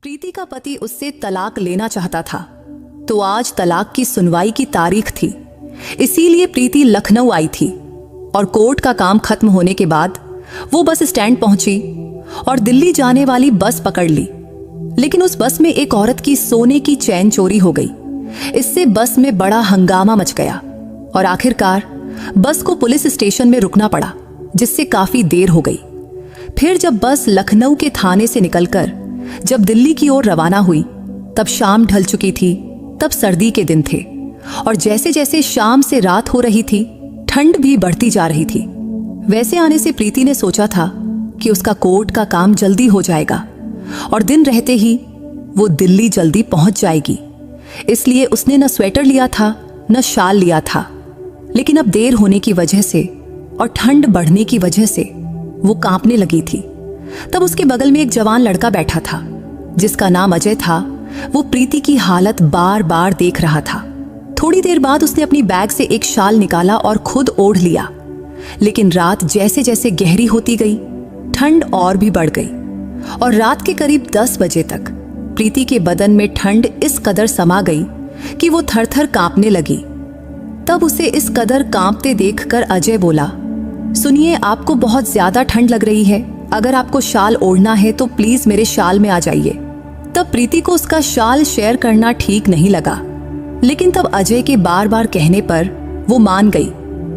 प्रीति का पति उससे तलाक लेना चाहता था, तो आज तलाक की सुनवाई की तारीख थी। इसीलिए प्रीति लखनऊ आई थी और कोर्ट का काम खत्म होने के बाद वो बस स्टैंड पहुंची और दिल्ली जाने वाली बस पकड़ ली। लेकिन उस बस में एक औरत की सोने की चैन चोरी हो गई। इससे बस में बड़ा हंगामा मच गया और आखिरकार बस को पुलिस स्टेशन में रुकना पड़ा, जिससे काफी देर हो गई। फिर जब बस लखनऊ के थाने से निकलकर जब दिल्ली की ओर रवाना हुई, तब शाम ढल चुकी थी। तब सर्दी के दिन थे और जैसे जैसे शाम से रात हो रही थी, ठंड भी बढ़ती जा रही थी। वैसे आने से प्रीति ने सोचा था कि उसका कोर्ट का काम जल्दी हो जाएगा और दिन रहते ही वो दिल्ली जल्दी पहुंच जाएगी। इसलिए उसने न स्वेटर लिया था न शाल लिया था। लेकिन अब देर होने की वजह से और ठंड बढ़ने की वजह से वो कांपने लगी थी। तब उसके बगल में एक जवान लड़का बैठा था, जिसका नाम अजय था। वो प्रीति की हालत बार बार देख रहा था। थोड़ी देर बाद उसने अपनी बैग से एक शाल निकाला और खुद ओढ़ लिया। लेकिन रात जैसे जैसे गहरी होती गई, ठंड और भी बढ़ गई और रात के करीब 10 बजे तक प्रीति के बदन में ठंड इस कदर समा गई कि वो थर थर कांपने लगी। तब उसे इस कदर कांपते देखकर अजय बोला, सुनिए, आपको बहुत ज्यादा ठंड लग रही है। अगर आपको शाल ओढ़ना है तो प्लीज मेरे शाल में आ जाइए। तब प्रीति को उसका शाल शेयर करना ठीक नहीं लगा, लेकिन तब अजय के बार बार कहने पर वो मान गई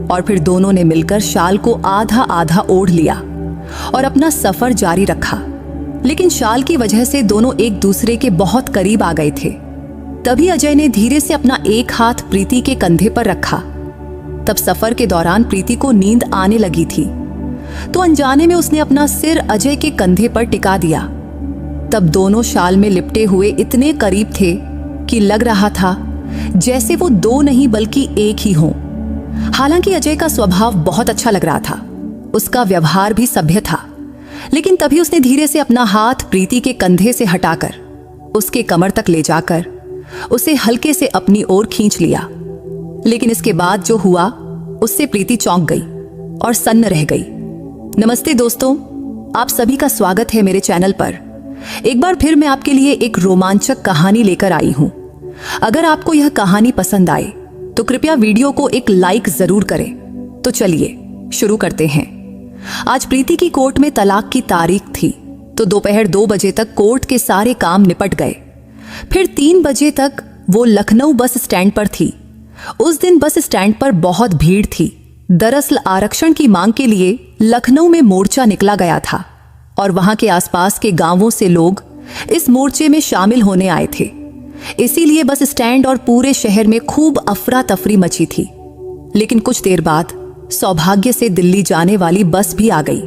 और फिर दोनों ने मिलकर शाल को आधा आधा ओढ़ लिया और अपना सफर जारी रखा। लेकिन शाल की वजह से दोनों एक दूसरे के बहुत करीब आ गए थे। तभी अजय ने धीरे से अपना एक हाथ प्रीति के कंधे पर रखा। तब सफर के दौरान प्रीति को नींद आने लगी थी, तो अनजाने में उसने अपना सिर अजय के कंधे पर टिका दिया। तब दोनों शाल में लिपटे हुए इतने करीब थे कि लग रहा था जैसे वो दो नहीं बल्कि एक ही हों। हालांकि अजय का स्वभाव बहुत अच्छा लग रहा था, उसका व्यवहार भी सभ्य था। लेकिन तभी उसने धीरे से अपना हाथ प्रीति के कंधे से हटाकर उसके कमर तक ले जाकर उसे हल्के से अपनी ओर खींच लिया। लेकिन इसके बाद जो हुआ उससे प्रीति चौंक गई और सन्न रह गई। नमस्ते दोस्तों, आप सभी का स्वागत है मेरे चैनल पर। एक बार फिर मैं आपके लिए एक रोमांचक कहानी लेकर आई हूं। अगर आपको यह कहानी पसंद आए तो कृपया वीडियो को एक लाइक जरूर करें। तो चलिए शुरू करते हैं। आज प्रीति की कोर्ट में तलाक की तारीख थी, तो दोपहर 2 बजे तक कोर्ट के सारे काम निपट गए। फिर 3 बजे तक वो लखनऊ बस स्टैंड पर थी। उस दिन बस स्टैंड पर बहुत भीड़ थी। दरअसल आरक्षण की मांग के लिए लखनऊ में मोर्चा निकला गया था और वहां के आसपास के गांवों से लोग इस मोर्चे में शामिल होने आए थे। इसीलिए बस स्टैंड और पूरे शहर में खूब अफरा तफरी मची थी। लेकिन कुछ देर बाद सौभाग्य से दिल्ली जाने वाली बस भी आ गई,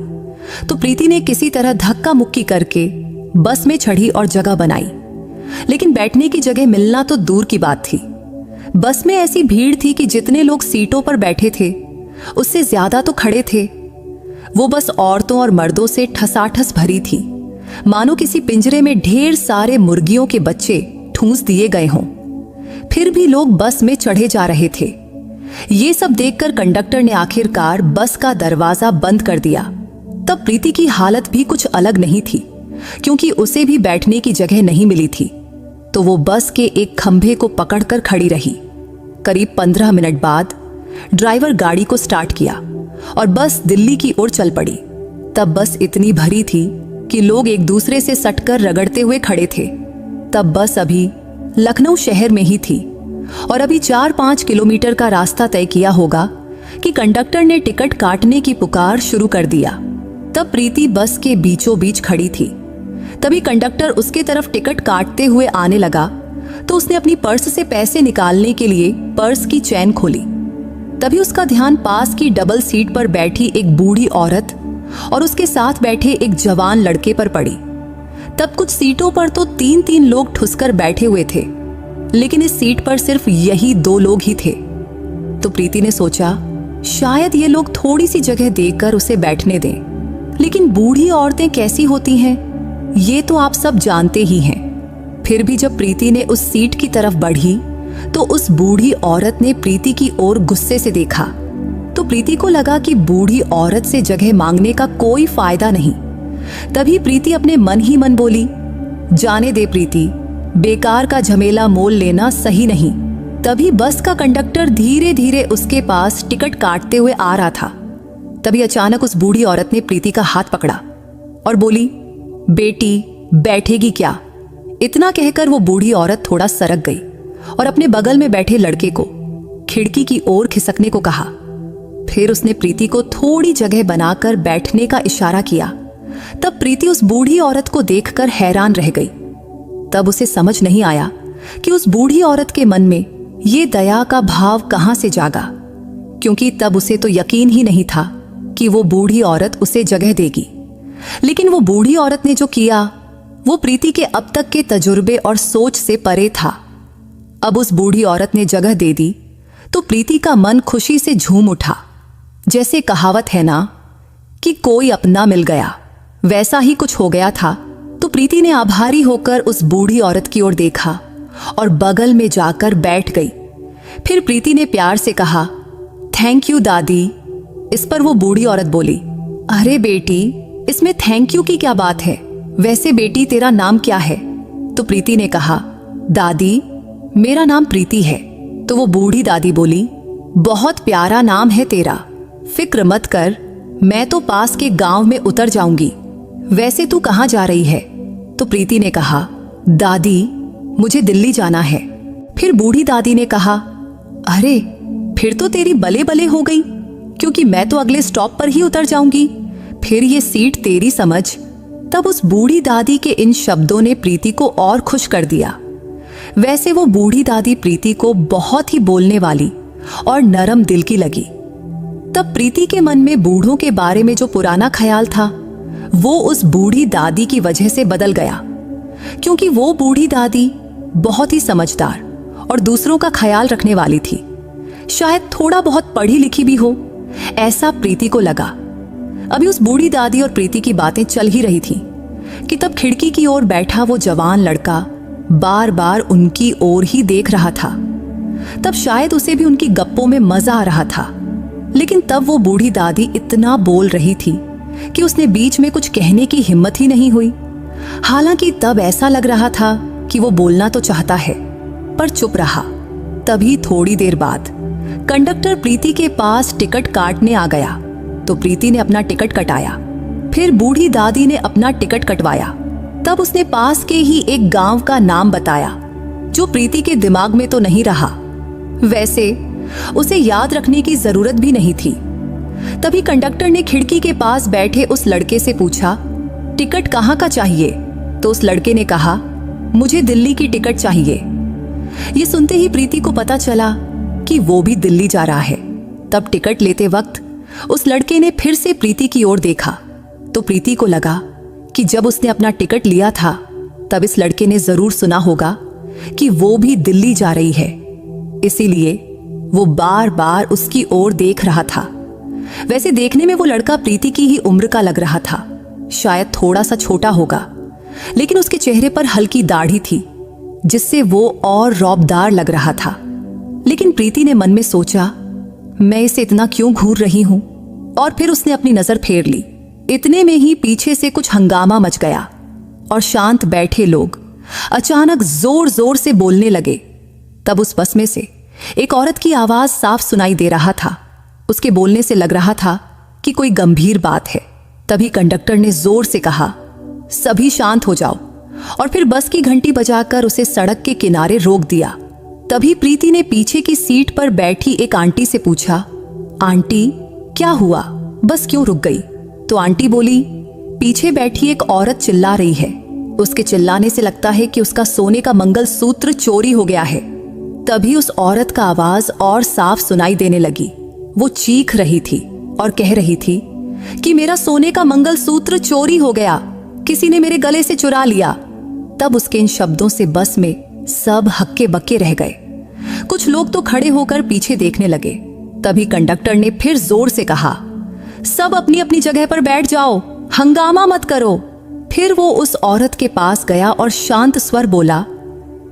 तो प्रीति ने किसी तरह धक्का मुक्की करके बस में चढ़ी और जगह बनाई। लेकिन बैठने की जगह मिलना तो दूर की बात थी। बस में ऐसी भीड़ थी कि जितने लोग सीटों पर बैठे थे उससे ज्यादा तो खड़े थे। वो बस औरतों और मर्दों से ठसाठस भरी थी, मानो किसी पिंजरे में ढेर सारे मुर्गियों के बच्चे ठूंस दिए गए हों। फिर भी लोग बस में चढ़े जा रहे थे। ये सब देखकर कंडक्टर ने आखिरकार बस का दरवाजा बंद कर दिया। तब प्रीति की हालत भी कुछ अलग नहीं थी, क्योंकि उसे भी बैठने की जगह नहीं मिली थी। तो वो बस के एक खंभे को पकड़कर खड़ी रही। करीब 15 मिनट बाद ड्राइवर गाड़ी को स्टार्ट किया और बस दिल्ली की ओर चल पड़ी। तब बस इतनी भरी थी कि लोग एक दूसरे से सटकर रगड़ते हुए खड़े थे। तब बस अभी लखनऊ शहर में ही थी और अभी 4-5 किलोमीटर का रास्ता तय किया होगा कि कंडक्टर ने टिकट काटने की पुकार शुरू कर दिया। तब प्रीति बस के बीचों बीच खड़ी थी। तभी कंडक्टर उसके तरफ टिकट काटते हुए आने लगा, तो उसने अपनी पर्स से पैसे निकालने के लिए पर्स की चैन खोली। तभी उसका ध्यान पास की डबल सीट पर बैठी एक बूढ़ी औरत और उसके साथ बैठे एक जवान लड़के पर पड़ी। तब कुछ सीटों पर तो 3-3 लोग ठुसकर बैठे हुए थे, लेकिन इस सीट पर सिर्फ यही 2 लोग ही थे। तो प्रीति ने सोचा, शायद ये लोग थोड़ी सी जगह देकर उसे बैठने दें। लेकिन बूढ़ी औरतें कैसी होती हैं, ये तो आप सब जानते ही हैं। फिर भी जब प्रीति ने उस सीट की तरफ बढ़ी, तो उस बूढ़ी औरत ने प्रीति की ओर गुस्से से देखा। तो प्रीति को लगा कि बूढ़ी औरत से जगह मांगने का कोई फायदा नहीं। तभी प्रीति अपने मन ही मन बोली, जाने दे प्रीति, बेकार का झमेला मोल लेना सही नहीं। तभी बस का कंडक्टर धीरे धीरे उसके पास टिकट काटते हुए आ रहा था। तभी अचानक उस बूढ़ी औरत ने प्रीति का हाथ पकड़ा और बोली, बेटी बैठेगी क्या? इतना कहकर वो बूढ़ी औरत थोड़ा सरक गई और अपने बगल में बैठे लड़के को खिड़की की ओर खिसकने को कहा। फिर उसने प्रीति को थोड़ी जगह बनाकर बैठने का इशारा किया। तब प्रीति उस बूढ़ी औरत को देखकर हैरान रह गई। तब उसे समझ नहीं आया कि उस बूढ़ी औरत के मन में ये दया का भाव कहां से जागा, क्योंकि तब उसे तो यकीन ही नहीं था कि वो बूढ़ी औरत उसे जगह देगी। लेकिन वो बूढ़ी औरत ने जो किया वो प्रीति के अब तक के तजुर्बे और सोच से परे था। अब उस बूढ़ी औरत ने जगह दे दी तो प्रीति का मन खुशी से झूम उठा। जैसे कहावत है ना कि कोई अपना मिल गया, वैसा ही कुछ हो गया था। तो प्रीति ने आभारी होकर उस बूढ़ी औरत की ओर देखा और बगल में जाकर बैठ गई। फिर प्रीति ने प्यार से कहा, थैंक यू दादी। इस पर वो बूढ़ी औरत बोली, अरे बेटी, इसमें थैंक यू की क्या बात है? वैसे बेटी तेरा नाम क्या है? तो प्रीति ने कहा, दादी मेरा नाम प्रीति है। तो वो बूढ़ी दादी बोली, बहुत प्यारा नाम है तेरा, फिक्र मत कर, मैं तो पास के गांव में उतर जाऊंगी। वैसे तू कहाँ जा रही है? तो प्रीति ने कहा, दादी मुझे दिल्ली जाना है। फिर बूढ़ी दादी ने कहा, अरे फिर तो तेरी बले बले हो गई, क्योंकि मैं तो अगले स्टॉप पर ही उतर जाऊंगी, फिर ये सीट तेरी समझ। तब उस बूढ़ी दादी के इन शब्दों ने प्रीति को और खुश कर दिया। वैसे वो बूढ़ी दादी प्रीति को बहुत ही बोलने वाली और नरम दिल की लगी। तब प्रीति के मन में बूढ़ों के बारे में जो पुराना ख्याल था वो उस बूढ़ी दादी की वजह से बदल गया, क्योंकि वो बूढ़ी दादी बहुत ही समझदार और दूसरों का ख्याल रखने वाली थी। शायद थोड़ा बहुत पढ़ी लिखी भी हो, ऐसा प्रीति को लगा। अभी उस बूढ़ी दादी और प्रीति की बातें चल ही रही थी कि तब खिड़की की ओर बैठा वो जवान लड़का बार बार उनकी ओर ही देख रहा था। तब शायद उसे भी उनकी गप्पों में मजा आ रहा था। लेकिन तब वो बूढ़ी दादी इतना बोल रही थी कि उसने बीच में कुछ कहने की हिम्मत ही नहीं हुई। हालांकि तब ऐसा लग रहा था कि वो बोलना तो चाहता है पर चुप रहा। तभी थोड़ी देर बाद कंडक्टर प्रीति के पास टिकट काटने आ गया। तो प्रीति ने अपना टिकट कटाया। फिर बूढ़ी दादी ने अपना टिकट कटवाया। तब उसने पास के ही एक गांव का नाम बताया जो प्रीति के दिमाग में तो नहीं रहा। वैसे उसे याद रखने की जरूरत भी नहीं थी। तभी कंडक्टर ने खिड़की के पास बैठे उस लड़के से पूछा, टिकट कहाँ का चाहिए? तो उस लड़के ने कहा, मुझे दिल्ली की टिकट चाहिए। ये सुनते ही प्रीति को पता चला कि वो भी दिल्ली जा रहा है। तब टिकट लेते वक्त उस लड़के ने फिर से प्रीति की ओर देखा। तो प्रीति को लगा कि जब उसने अपना टिकट लिया था तब इस लड़के ने जरूर सुना होगा कि वो भी दिल्ली जा रही है, इसीलिए वो बार बार उसकी ओर देख रहा था। वैसे देखने में वो लड़का प्रीति की ही उम्र का लग रहा था, शायद थोड़ा सा छोटा होगा, लेकिन उसके चेहरे पर हल्की दाढ़ी थी जिससे वो और रौबदार लग रहा था। लेकिन प्रीति ने मन में सोचा, मैं इसे इतना क्यों घूर रही हूं? और फिर उसने अपनी नजर फेर ली। इतने में ही पीछे से कुछ हंगामा मच गया और शांत बैठे लोग अचानक जोर जोर से बोलने लगे। तब उस बस में से एक औरत की आवाज साफ सुनाई दे रहा था। उसके बोलने से लग रहा था कि कोई गंभीर बात है। तभी कंडक्टर ने जोर से कहा, सभी शांत हो जाओ, और फिर बस की घंटी बजाकर उसे सड़क के किनारे रोक दिया। तभी प्रीति ने पीछे की सीट पर बैठी एक आंटी से पूछा, आंटी क्या हुआ, बस क्यों रुक गई? तो आंटी बोली, पीछे बैठी एक औरत चिल्ला रही है, उसके चिल्लाने से लगता है कि उसका सोने का मंगलसूत्र चोरी हो गया है। तभी उस औरत का आवाज और साफ सुनाई देने लगी। वो चीख रही थी और कह रही थी कि मेरा सोने का मंगलसूत्र चोरी हो गया, किसी ने मेरे गले से चुरा लिया। तब उसके इन शब्दों से बस में सब हक्के बक्के रह गए। कुछ लोग तो खड़े होकर पीछे देखने लगे। तभी कंडक्टर ने फिर जोर से कहा, सब अपनी अपनी जगह पर बैठ जाओ, हंगामा मत करो। फिर वो उस औरत के पास गया और शांत स्वर बोला,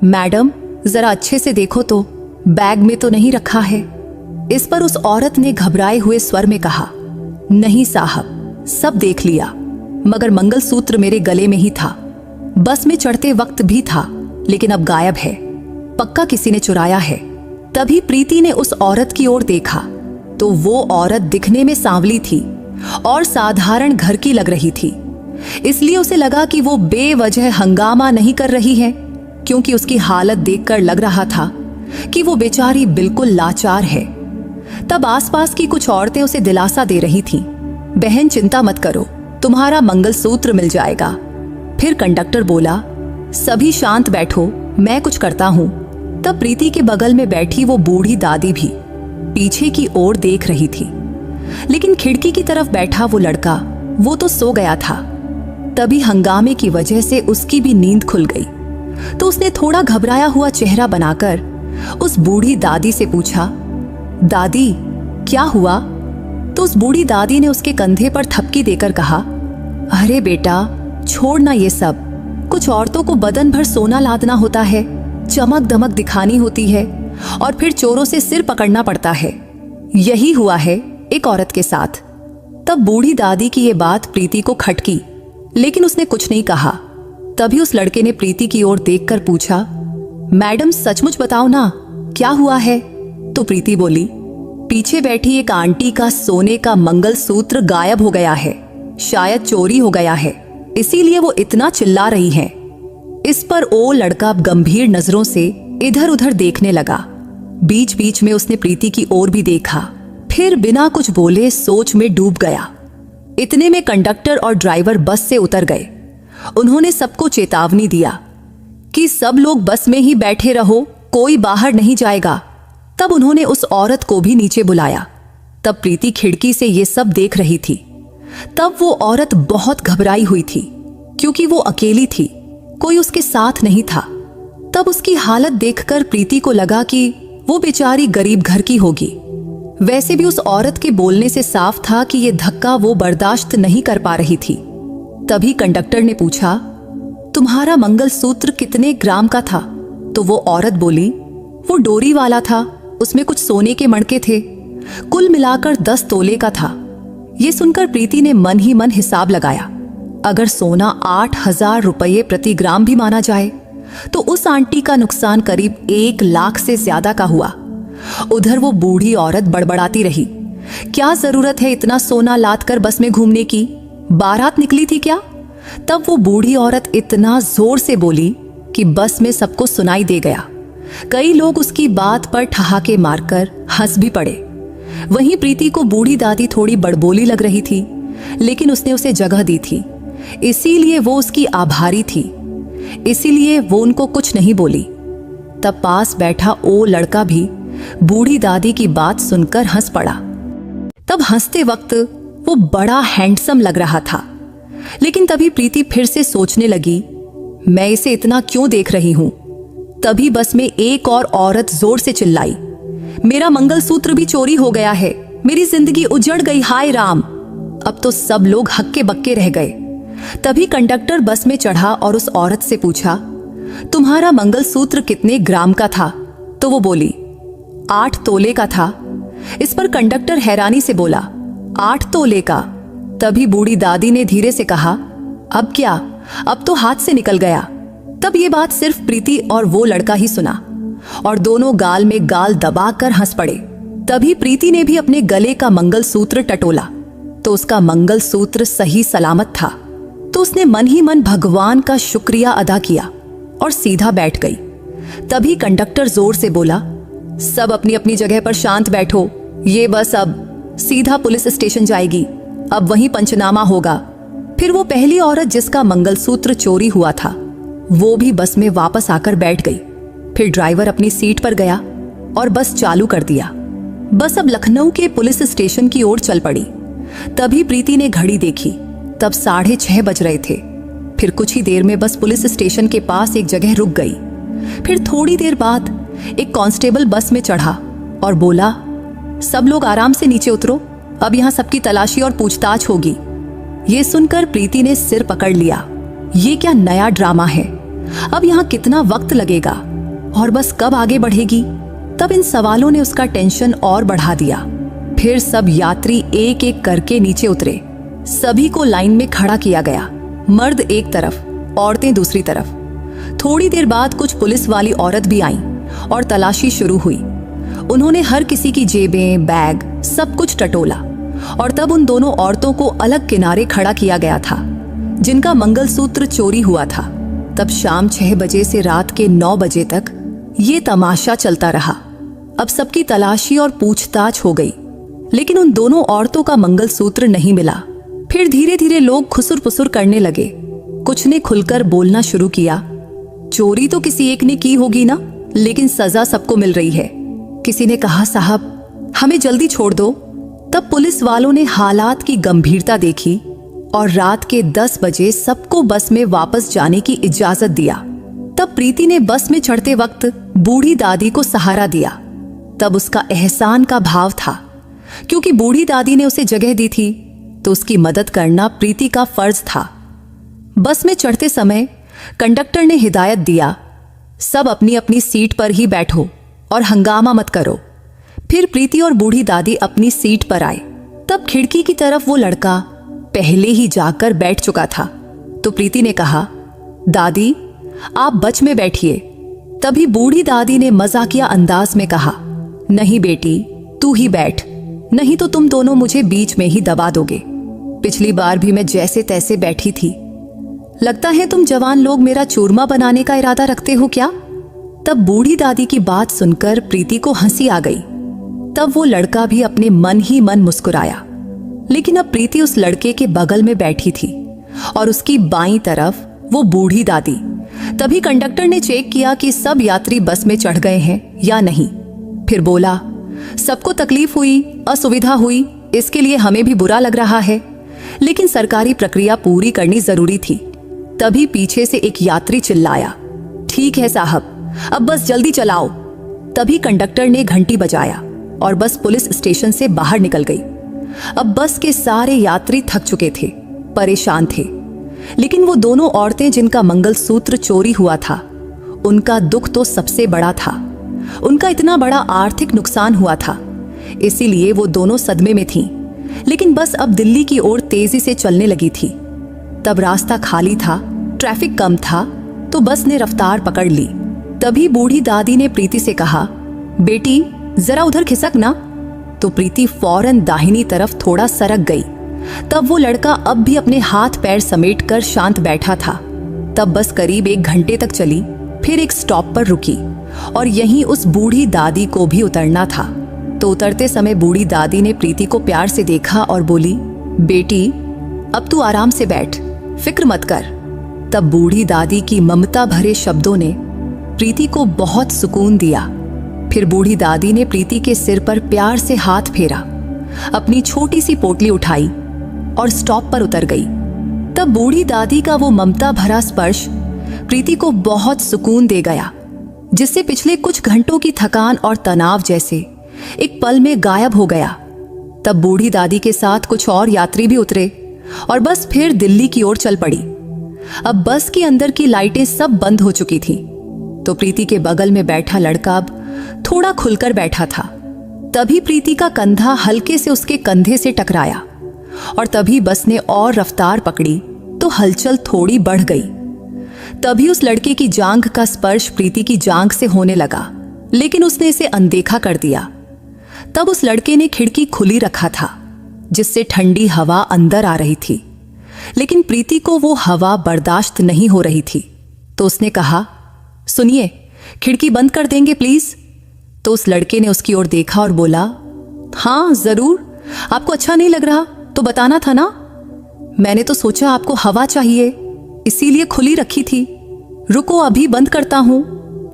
मैडम जरा अच्छे से देखो तो, बैग में तो नहीं रखा है? इस पर उस औरत ने घबराए हुए स्वर में कहा, नहीं साहब, सब देख लिया, मगर मंगलसूत्र मेरे गले में ही था। बस में चढ़ते वक्त भी था, लेकिन अब गायब है। पक्का किसी ने चुराया है। तभी प्रीति ने उस औरत की ओर देखा तो वो औरत दिखने में सांवली थी और साधारण घर की लग रही थी। इसलिए उसे लगा कि वो बेवजह हंगामा नहीं कर रही है, क्योंकि उसकी हालत देखकर लग रहा था कि वो बेचारी बिल्कुल लाचार है। तब आसपास की कुछ औरतें उसे दिलासा दे रही थीं, बहन चिंता मत करो, तुम्हारा मंगलसूत्र मिल जाएगा। फिर कंडक्टर बोला, सभी शांत बैठो, मैं कुछ करता हूं। तब प्रीति के बगल में बैठी वो बूढ़ी दादी भी पीछे की ओर देख रही थी, लेकिन खिड़की की तरफ बैठा वो लड़का, वो तो सो गया था। तभी हंगामे की वजह से उसकी भी नींद खुल गई, तो उसने थोड़ा घबराया हुआ चेहरा बनाकर उस बूढ़ी दादी से पूछा, दादी क्या हुआ? तो उस बूढ़ी दादी ने उसके कंधे पर थपकी देकर कहा, अरे बेटा छोड़ ना ये सब, कुछ औरतों को बदन भर सोना लादना होता है, चमक दमक दिखानी होती है और फिर चोरों से सिर पकड़ना पड़ता है। यही हुआ है एक औरत के साथ। तब बूढ़ी दादी की ये बात प्रीति को खटकी, लेकिन उसने कुछ नहीं कहा। तभी उस लड़के ने प्रीति की ओर देखकर पूछा, मैडम सचमुच बताओ ना, क्या हुआ है? तो प्रीति बोली, पीछे बैठी एक आंटी का सोने का मंगलसूत्र गायब हो गया है, शायद चोरी हो गया है, इसीलिए वो इतना चिल्ला रही हैं। इस पर वो लड़का गंभीर नजरों से इधर उधर देखने लगा। बीच बीच में उसने प्रीति की ओर भी देखा, फिर बिना कुछ बोले सोच में डूब गया। इतने में कंडक्टर और ड्राइवर बस से उतर गए। उन्होंने सबको चेतावनी दिया कि सब लोग बस में ही बैठे रहो, कोई बाहर नहीं जाएगा। तब उन्होंने उस औरत को भी नीचे बुलाया। तब प्रीति खिड़की से ये सब देख रही थी। तब वो औरत बहुत घबराई हुई थी, क्योंकि वो अकेली थी, कोई उसके साथ नहीं था। तब उसकी हालत देखकर प्रीति को लगा कि वो बेचारी गरीब घर की होगी। वैसे भी उस औरत के बोलने से साफ था कि ये धक्का वो बर्दाश्त नहीं कर पा रही थी। तभी कंडक्टर ने पूछा, तुम्हारा मंगलसूत्र कितने ग्राम का था? तो वो औरत बोली, वो डोरी वाला था, उसमें कुछ सोने के मणके थे, कुल मिलाकर 10 तोले का था। ये सुनकर प्रीति ने मन ही मन हिसाब लगाया। अगर सोना 8,000 रुपये प्रति ग्राम भी माना जाए तो उस आंटी का नुकसान करीब 1 लाख से ज्यादा का हुआ। उधर वो बूढ़ी औरत बड़बड़ाती रही, क्या जरूरत है इतना सोना लाद कर बस में घूमने की, बारात निकली थी क्या? तब वो बूढ़ी औरत इतना जोर से बोली कि बस में सबको सुनाई दे गया। कई लोग उसकी बात पर ठहाके मारकर हंस भी पड़े। वहीं प्रीति को बूढ़ी दादी थोड़ी बड़बोली लग रही थी, लेकिन उसने उसे जगह दी थी, इसीलिए वो उसकी आभारी थी, इसीलिए वो उनको कुछ नहीं बोली। तब पास बैठा वो लड़का भी बूढ़ी दादी की बात सुनकर हंस पड़ा। तब हंसते वक्त वो बड़ा हैंडसम लग रहा था, लेकिन तभी प्रीति फिर से सोचने लगी, मैं इसे इतना क्यों देख रही हूं? तभी बस में एक और औरत जोर से चिल्लाई, मेरा मंगलसूत्र भी चोरी हो गया है, मेरी जिंदगी उजड़ गई, हाय राम। अब तो सब लोग हक्के बक्के रह गए। तभी कंडक्टर बस में चढ़ा और उस औरत से पूछा, तुम्हारा मंगलसूत्र कितने ग्राम का था? तो वो बोली, 8 तोले का था। इस पर कंडक्टर हैरानी से बोला, 8 तोले का? तभी बूढ़ी दादी ने धीरे से कहा, अब क्या, अब तो हाथ से निकल गया। तब ये बात सिर्फ प्रीति और वो लड़का ही सुना और दोनों गाल में गाल दबाकर हंस पड़े। तभी प्रीति ने भी अपने गले का मंगलसूत्र टटोला तो उसका मंगलसूत्र सही सलामत था। तो उसने मन ही मन भगवान का शुक्रिया अदा किया और सीधा बैठ गई। तभी कंडक्टर जोर से बोला, सब अपनी अपनी जगह पर शांत बैठो, ये बस अब सीधा पुलिस स्टेशन जाएगी, अब वहीं पंचनामा होगा। फिर वो पहली औरत जिसका मंगलसूत्र चोरी हुआ था वो भी बस में वापस आकर बैठ गई। फिर ड्राइवर अपनी सीट पर गया और बस चालू कर दिया। बस अब लखनऊ के पुलिस स्टेशन की ओर चल पड़ी। तभी प्रीति ने घड़ी देखी, तब 6:30 बज रहे थे। फिर कुछ ही देर में बस पुलिस स्टेशन के पास एक जगह रुक गई। फिर थोड़ी देर बाद एक कांस्टेबल बस में चढ़ा और बोला, सब लोग आराम से नीचे उतरो, अब यहाँ सबकी तलाशी और पूछताछ होगी। ये सुनकर प्रीति ने सिर पकड़ लिया, ये क्या नया ड्रामा है, अब यहाँ कितना वक्त लगेगा और बस कब आगे बढ़ेगी। तब इन सवालों ने उसका टेंशन और बढ़ा दिया। फिर सब यात्री एक एक करके नीचे उतरे। सभी को लाइन में खड़ा किया गया, मर्द एक तरफ औरतें दूसरी तरफ। थोड़ी देर बाद कुछ पुलिस वाली औरत भी आईं और तलाशी शुरू हुई। उन्होंने हर किसी की जेबें, बैग, सब कुछ टटोला और तब उन दोनों औरतों को अलग किनारे खड़ा किया गया था जिनका मंगलसूत्र चोरी हुआ था। तब शाम 6 बजे से रात के 9 बजे तक ये तमाशा चलता रहा। अब सबकी तलाशी और पूछताछ हो गई, लेकिन उन दोनों औरतों का मंगलसूत्र नहीं मिला। फिर धीरे धीरे लोग खुसुर पुसुर करने लगे। कुछ ने खुलकर बोलना शुरू किया, चोरी तो किसी एक ने की होगी ना, लेकिन सजा सबको मिल रही है। किसी ने कहा, साहब हमें जल्दी छोड़ दो। तब पुलिस वालों ने हालात की गंभीरता देखी और रात के 10 बजे सबको बस में वापस जाने की इजाजत दिया। तब प्रीति ने बस में चढ़ते वक्त बूढ़ी दादी को सहारा दिया। तब उसका एहसान का भाव था, क्योंकि बूढ़ी दादी ने उसे जगह दी थी तो उसकी मदद करना प्रीति का फर्ज था। बस में चढ़ते समय कंडक्टर ने हिदायत दिया, सब अपनी अपनी सीट पर ही बैठो और हंगामा मत करो। फिर प्रीति और बूढ़ी दादी अपनी सीट पर आए। तब खिड़की की तरफ वो लड़का पहले ही जाकर बैठ चुका था। तो प्रीति ने कहा, दादी आप बच में बैठिए। तभी बूढ़ी दादी ने मजाकिया अंदाज में कहा, नहीं बेटी तू ही बैठ, नहीं तो तुम दोनों मुझे बीच में ही दबा दोगे। पिछली बार भी मैं जैसे तैसे बैठी थी। लगता है तुम जवान लोग मेरा चूरमा बनाने का इरादा रखते हो क्या? तब बूढ़ी दादी की बात सुनकर प्रीति को हंसी आ गई। तब वो लड़का भी अपने मन ही मन मुस्कुराया। लेकिन अब प्रीति उस लड़के के बगल में बैठी थी और उसकी बाईं तरफ वो बूढ़ी दादी। तभी कंडक्टर ने चेक किया कि सब यात्री बस में चढ़ गए हैं या नहीं। फिर बोला, सबको तकलीफ हुई, असुविधा हुई, इसके लिए हमें भी बुरा लग रहा है, लेकिन सरकारी प्रक्रिया पूरी करनी जरूरी थी। तभी पीछे से एक यात्री चिल्लाया, ठीक है साहब, अब बस जल्दी चलाओ। तभी कंडक्टर ने घंटी बजाया और बस पुलिस स्टेशन से बाहर निकल गई। अब बस के सारे यात्री थक चुके थे, परेशान थे, लेकिन वो दोनों औरतें जिनका मंगलसूत्र चोरी हुआ था, उनका दुख तो सबसे बड़ा था। उनका इतना बड़ा आर्थिक नुकसान हुआ था, इसीलिए वो दोनों सदमे में थीं। लेकिन बस अब दिल्ली की ओर तेजी से चलने लगी थी। तब रास्ता खाली था, ट्रैफिक कम था, तो बस ने रफ्तार पकड़ ली। तभी बूढ़ी दादी ने प्रीति से कहा, बेटी जरा उधर खिसक ना। तो प्रीति फौरन दाहिनी तरफ थोड़ा सरक गई। तब वो लड़का अब भी अपने हाथ पैर समेटकर शांत बैठा था। तब बस करीब 1 घंटे तक चली, फिर एक स्टॉप पर रुकी और यहीं उस बूढ़ी दादी को भी उतरना था। तो उतरते समय बूढ़ी दादी ने प्रीति को प्यार से देखा और बोली, बेटी अब तू आराम से बैठ, फिक्र मत कर। तब बूढ़ी दादी की ममता भरे शब्दों ने प्रीति को बहुत सुकून दिया। फिर बूढ़ी दादी ने प्रीति के सिर पर प्यार से हाथ फेरा, अपनी छोटी सी पोटली उठाई और स्टॉप पर उतर गई। तब बूढ़ी दादी का वो ममता भरा स्पर्श प्रीति को बहुत सुकून दे गया, जिससे पिछले कुछ घंटों की थकान और तनाव जैसे एक पल में गायब हो गया। तब बूढ़ी दादी के साथ कुछ और यात्री भी उतरे और बस फिर दिल्ली की ओर चल पड़ी। अब बस के अंदर की लाइटें सब बंद हो चुकी थीं, तो प्रीति के बगल में बैठा लड़का अब थोड़ा खुलकर बैठा था। तभी प्रीति का कंधा हल्के से उसके कंधे से टकराया और तभी बस ने और रफ्तार पकड़ी तो हलचल थोड़ी बढ़ गई। तभी उस लड़के की जांघ का स्पर्श प्रीति की जांघ से होने लगा, लेकिन उसने इसे अनदेखा कर दिया। तब उस लड़के ने खिड़की खुली रखा था, जिससे ठंडी हवा अंदर आ रही थी, लेकिन प्रीति को वो हवा बर्दाश्त नहीं हो रही थी। तो उसने कहा, सुनिए, खिड़की बंद कर देंगे प्लीज। तो उस लड़के ने उसकी ओर देखा और बोला, हाँ जरूर, आपको अच्छा नहीं लग रहा तो बताना था ना। मैंने तो सोचा आपको हवा चाहिए, इसीलिए खुली रखी थी। रुको अभी बंद करता हूं।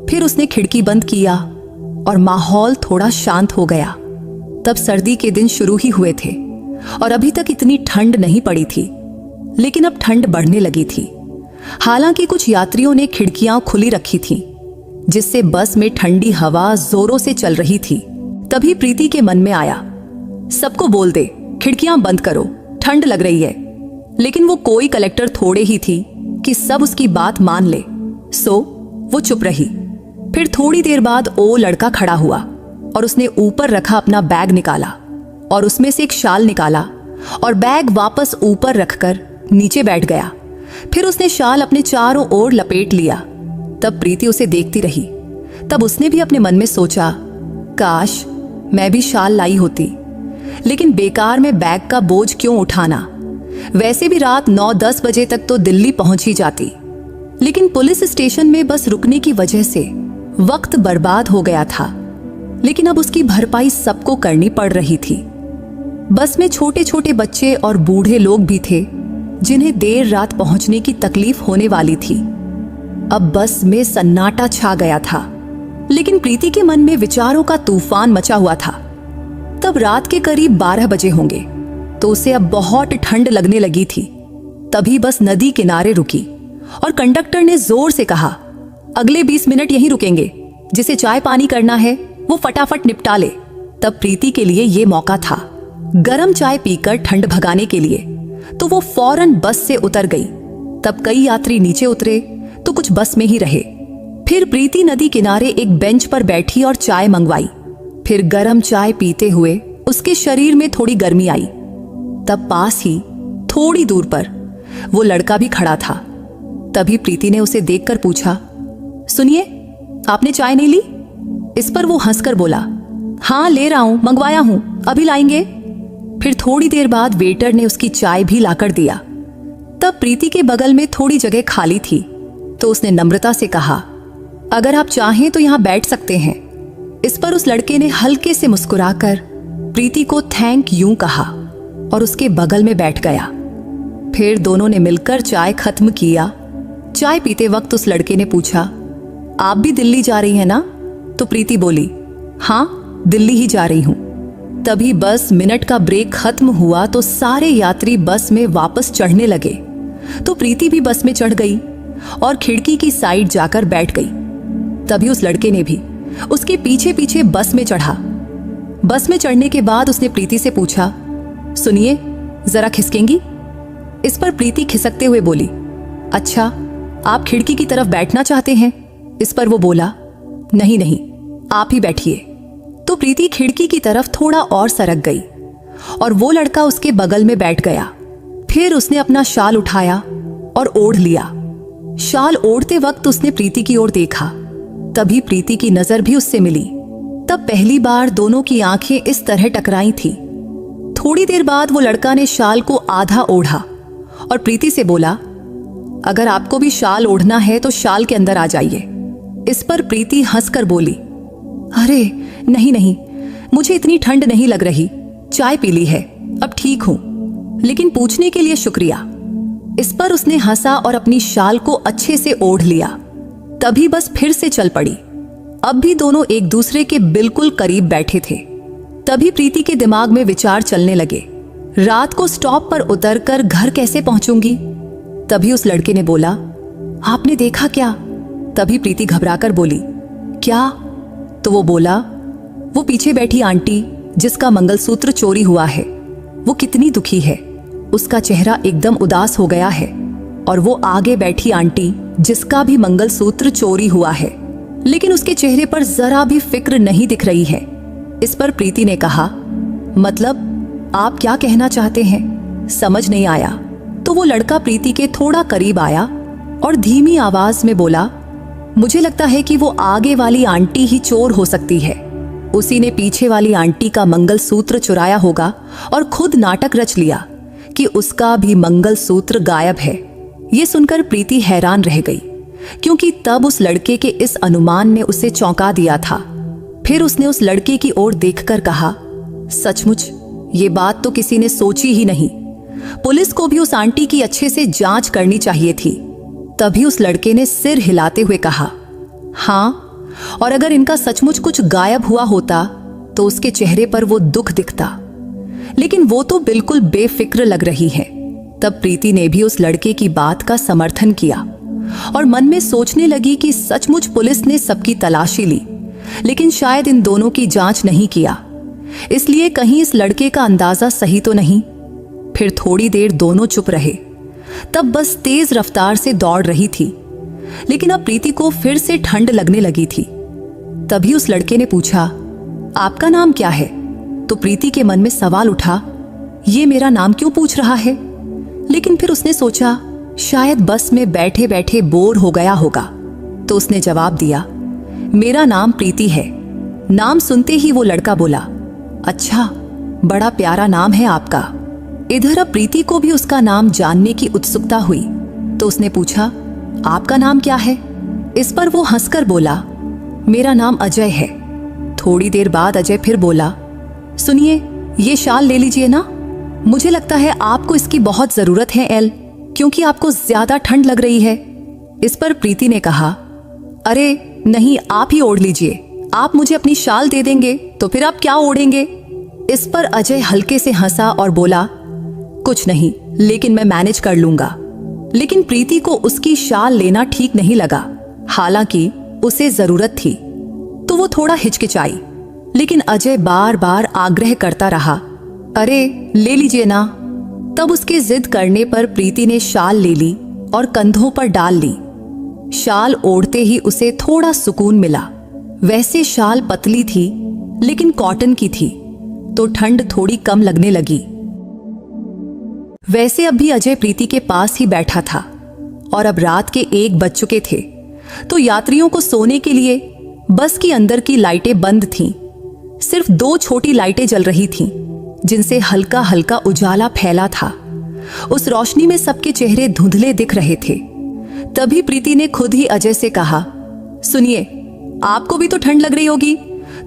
फिर उसने खिड़की बंद किया और माहौल थोड़ा शांत हो गया। तब सर्दी के दिन शुरू ही हुए थे और अभी तक इतनी ठंड नहीं पड़ी थी, लेकिन अब ठंड बढ़ने लगी थी। हालांकि कुछ यात्रियों ने खिड़कियां खुली रखी थीं, जिससे बस में ठंडी हवा जोरों से चल रही थी। तभी प्रीति के मन में आया, सबको बोल दे खिड़कियां बंद करो, ठंड लग रही है। लेकिन वो कोई कलेक्टर थोड़े ही थी कि सब उसकी बात मान ले, सो वो चुप रही। फिर थोड़ी देर बाद वो लड़का खड़ा हुआ और उसने ऊपर रखा अपना बैग निकाला और उसमें से एक शाल निकाला और बैग वापस ऊपर रखकर नीचे बैठ गया। फिर उसने शाल अपने चारों ओर लपेट लिया। तब प्रीति उसे देखती रही। तब उसने भी अपने मन में सोचा, काश मैं भी शाल लाई होती, लेकिन बेकार में बैग का बोझ क्यों उठाना। वैसे भी रात 9-10 बजे तक तो दिल्ली पहुंच ही जाती, लेकिन पुलिस स्टेशन में बस रुकने की वजह से वक्त बर्बाद हो गया था। लेकिन अब उसकी भरपाई सबको करनी पड़ रही थी। बस में छोटे छोटे बच्चे और बूढ़े लोग भी थे जिन्हें देर रात पहुंचने की तकलीफ होने वाली थी। अब बस में सन्नाटा छा गया था, लेकिन प्रीति के मन में विचारों का तूफान मचा हुआ था। तब रात के करीब 12 बजे होंगे, तो उसे अब बहुत ठंड लगने लगी थी। तभी बस नदी किनारे रुकी और कंडक्टर ने जोर से कहा, अगले 20 मिनट यहीं रुकेंगे, जिसे चाय पानी करना है वो फटाफट निपटा ले। तब प्रीति के लिए ये मौका था गरम चाय पीकर ठंड भगाने के लिए, तो वो फौरन बस से उतर गई। तब कई यात्री नीचे उतरे तो कुछ बस में ही रहे। फिर प्रीति नदी किनारे एक बेंच पर बैठी और चाय मंगवाई। फिर गरम चाय पीते हुए उसके शरीर में थोड़ी गर्मी आई। तब पास ही थोड़ी दूर पर वो लड़का भी खड़ा था। तभी प्रीति ने उसे देखकर पूछा, सुनिए, आपने चाय नहीं ली? इस पर वो हंसकर बोला, हाँ ले रहा हूं, मंगवाया हूं, अभी लाएंगे। फिर थोड़ी देर बाद वेटर ने उसकी चाय भी लाकर दिया। तब प्रीति के बगल में थोड़ी जगह खाली थी, तो उसने नम्रता से कहा, अगर आप चाहें तो यहां बैठ सकते हैं। इस पर उस लड़के ने हल्के से मुस्कुराकर प्रीति को थैंक यू कहा और उसके बगल में बैठ गया। फिर दोनों ने मिलकर चाय खत्म किया। चाय पीते वक्त उस लड़के ने पूछा, आप भी दिल्ली जा रही हैं ना? तो प्रीति बोली, हाँ दिल्ली ही जा रही हूं। तभी बस मिनट का ब्रेक खत्म हुआ तो सारे यात्री बस में वापस चढ़ने लगे। तो प्रीति भी बस में चढ़ गई और खिड़की की साइड जाकर बैठ गई। तभी उस लड़के ने भी उसके पीछे पीछे बस में चढ़ा। बस में चढ़ने के बाद उसने प्रीति से पूछा, सुनिए, जरा खिसकेंगी? इस पर प्रीति खिसकते हुए बोली, अच्छा आप खिड़की की तरफ बैठना चाहते हैं? इस पर वो बोला, नहीं नहीं, आप ही बैठिए। तो प्रीति खिड़की की तरफ थोड़ा और सरक गई और वो लड़का उसके बगल में बैठ गया। फिर उसने अपना शाल उठाया और ओढ़ लिया। शाल ओढ़ते वक्त उसने प्रीति की ओर देखा। तभी प्रीति की नजर भी उससे मिली। तब पहली बार दोनों की आंखें इस तरह टकराई थी। थोड़ी देर बाद वो लड़का ने शाल को आधा ओढ़ा और प्रीति से बोला, अगर आपको भी शाल ओढ़ना है तो शाल के अंदर आ जाइए। इस पर प्रीति हंसकर बोली, अरे नहीं नहीं, मुझे इतनी ठंड नहीं लग रही, चाय पी ली है, अब ठीक हूं, लेकिन पूछने के लिए शुक्रिया। इस पर उसने हंसा और अपनी शाल को अच्छे से ओढ़ लिया। तभी बस फिर से चल पड़ी। अब भी दोनों एक दूसरे के बिल्कुल करीब बैठे थे। तभी प्रीति के दिमाग में विचार चलने लगे, रात को स्टॉप पर उतरकर घर कैसे पहुंचूंगी? तभी उस लड़के ने बोला, आपने देखा क्या? तभी प्रीति घबराकर बोली, क्या? तो वो बोला, वो पीछे बैठी आंटी जिसका मंगलसूत्र चोरी हुआ है, वो कितनी दुखी है, उसका चेहरा एकदम उदास हो गया है। और वो आगे बैठी आंटी जिसका भी मंगलसूत्र चोरी हुआ है, लेकिन उसके चेहरे पर जरा भी फिक्र नहीं दिख रही है। इस पर प्रीति ने कहा, मतलब आप क्या कहना चाहते हैं? समझ नहीं आया। तो वो लड़का प्रीति के थोड़ा करीब आया और धीमी आवाज में बोला, मुझे लगता है कि वो आगे वाली आंटी ही चोर हो सकती है। उसी ने पीछे वाली आंटी का मंगलसूत्र चुराया होगा और खुद नाटक रच लिया कि उसका भी मंगलसूत्र गायब है। ये सुनकर प्रीति हैरान रह गई, क्योंकि तब उस लड़के के इस अनुमान ने उसे चौंका दिया था। फिर उसने उस लड़के की ओर देखकर कहा, सचमुच ये बात तो किसी ने सोची ही नहीं। पुलिस को भी उस आंटी की अच्छे से जांच करनी चाहिए थी। तभी उस लड़के ने सिर हिलाते हुए कहा, हाँ, और अगर इनका सचमुच कुछ गायब हुआ होता तो उसके चेहरे पर वो दुख दिखता, लेकिन वो तो बिल्कुल बेफिक्र लग रही है। तब प्रीति ने भी उस लड़के की बात का समर्थन किया और मन में सोचने लगी कि सचमुच पुलिस ने सबकी तलाशी ली, लेकिन शायद इन दोनों की जांच नहीं किया, इसलिए कहीं इस लड़के का अंदाजा सही तो नहीं। फिर थोड़ी देर दोनों चुप रहे। तब बस तेज रफ्तार से दौड़ रही थी, लेकिन अब प्रीति को फिर से ठंड लगने लगी थी। तभी उस लड़के ने पूछा, आपका नाम क्या है? तो प्रीति के मन में सवाल उठा, ये मेरा नाम क्यों पूछ रहा है? लेकिन फिर उसने सोचा, शायद बस में बैठे बैठे बोर हो गया होगा, तो उसने जवाब दिया, मेरा नाम प्रीति है। नाम सुनते ही वो लड़का बोला, अच्छा, बड़ा प्यारा नाम है आपका। इधर अब प्रीति को भी उसका नाम जानने की उत्सुकता हुई, तो उसने पूछा, आपका नाम क्या है? इस पर वो हंसकर बोला, मेरा नाम अजय है। थोड़ी देर बाद अजय फिर बोला, सुनिए, ये शाल ले लीजिए ना, मुझे लगता है आपको इसकी बहुत जरूरत है एल, क्योंकि आपको ज्यादा ठंड लग रही है। इस पर प्रीति ने कहा, अरे नहीं, आप ही ओढ़ लीजिए, आप मुझे अपनी शाल दे देंगे तो फिर आप क्या ओढ़ेंगे? इस पर अजय हल्के से हंसा और बोला, कुछ नहीं, लेकिन मैं मैनेज कर लूंगा। लेकिन प्रीति को उसकी शाल लेना ठीक नहीं लगा, हालांकि उसे जरूरत थी, तो वो थोड़ा हिचकिचाई। लेकिन अजय बार बार आग्रह करता रहा, अरे ले लीजिए ना। तब उसके जिद करने पर प्रीति ने शाल ले ली और कंधों पर डाल ली। शाल ओढ़ते ही उसे थोड़ा सुकून मिला। वैसे शाल पतली थी, लेकिन कॉटन की थी, तो ठंड थोड़ी कम लगने लगी। वैसे अब भी अजय प्रीति के पास ही बैठा था और अब रात के 1 बज चुके थे, तो यात्रियों को सोने के लिए बस की अंदर की लाइटें बंद थीं। सिर्फ 2 छोटी लाइटें जल रही थीं, जिनसे हल्का हल्का उजाला फैला था। उस रोशनी में सबके चेहरे धुंधले दिख रहे थे। तभी प्रीति ने खुद ही अजय से कहा, सुनिए, आपको भी तो ठंड लग रही होगी,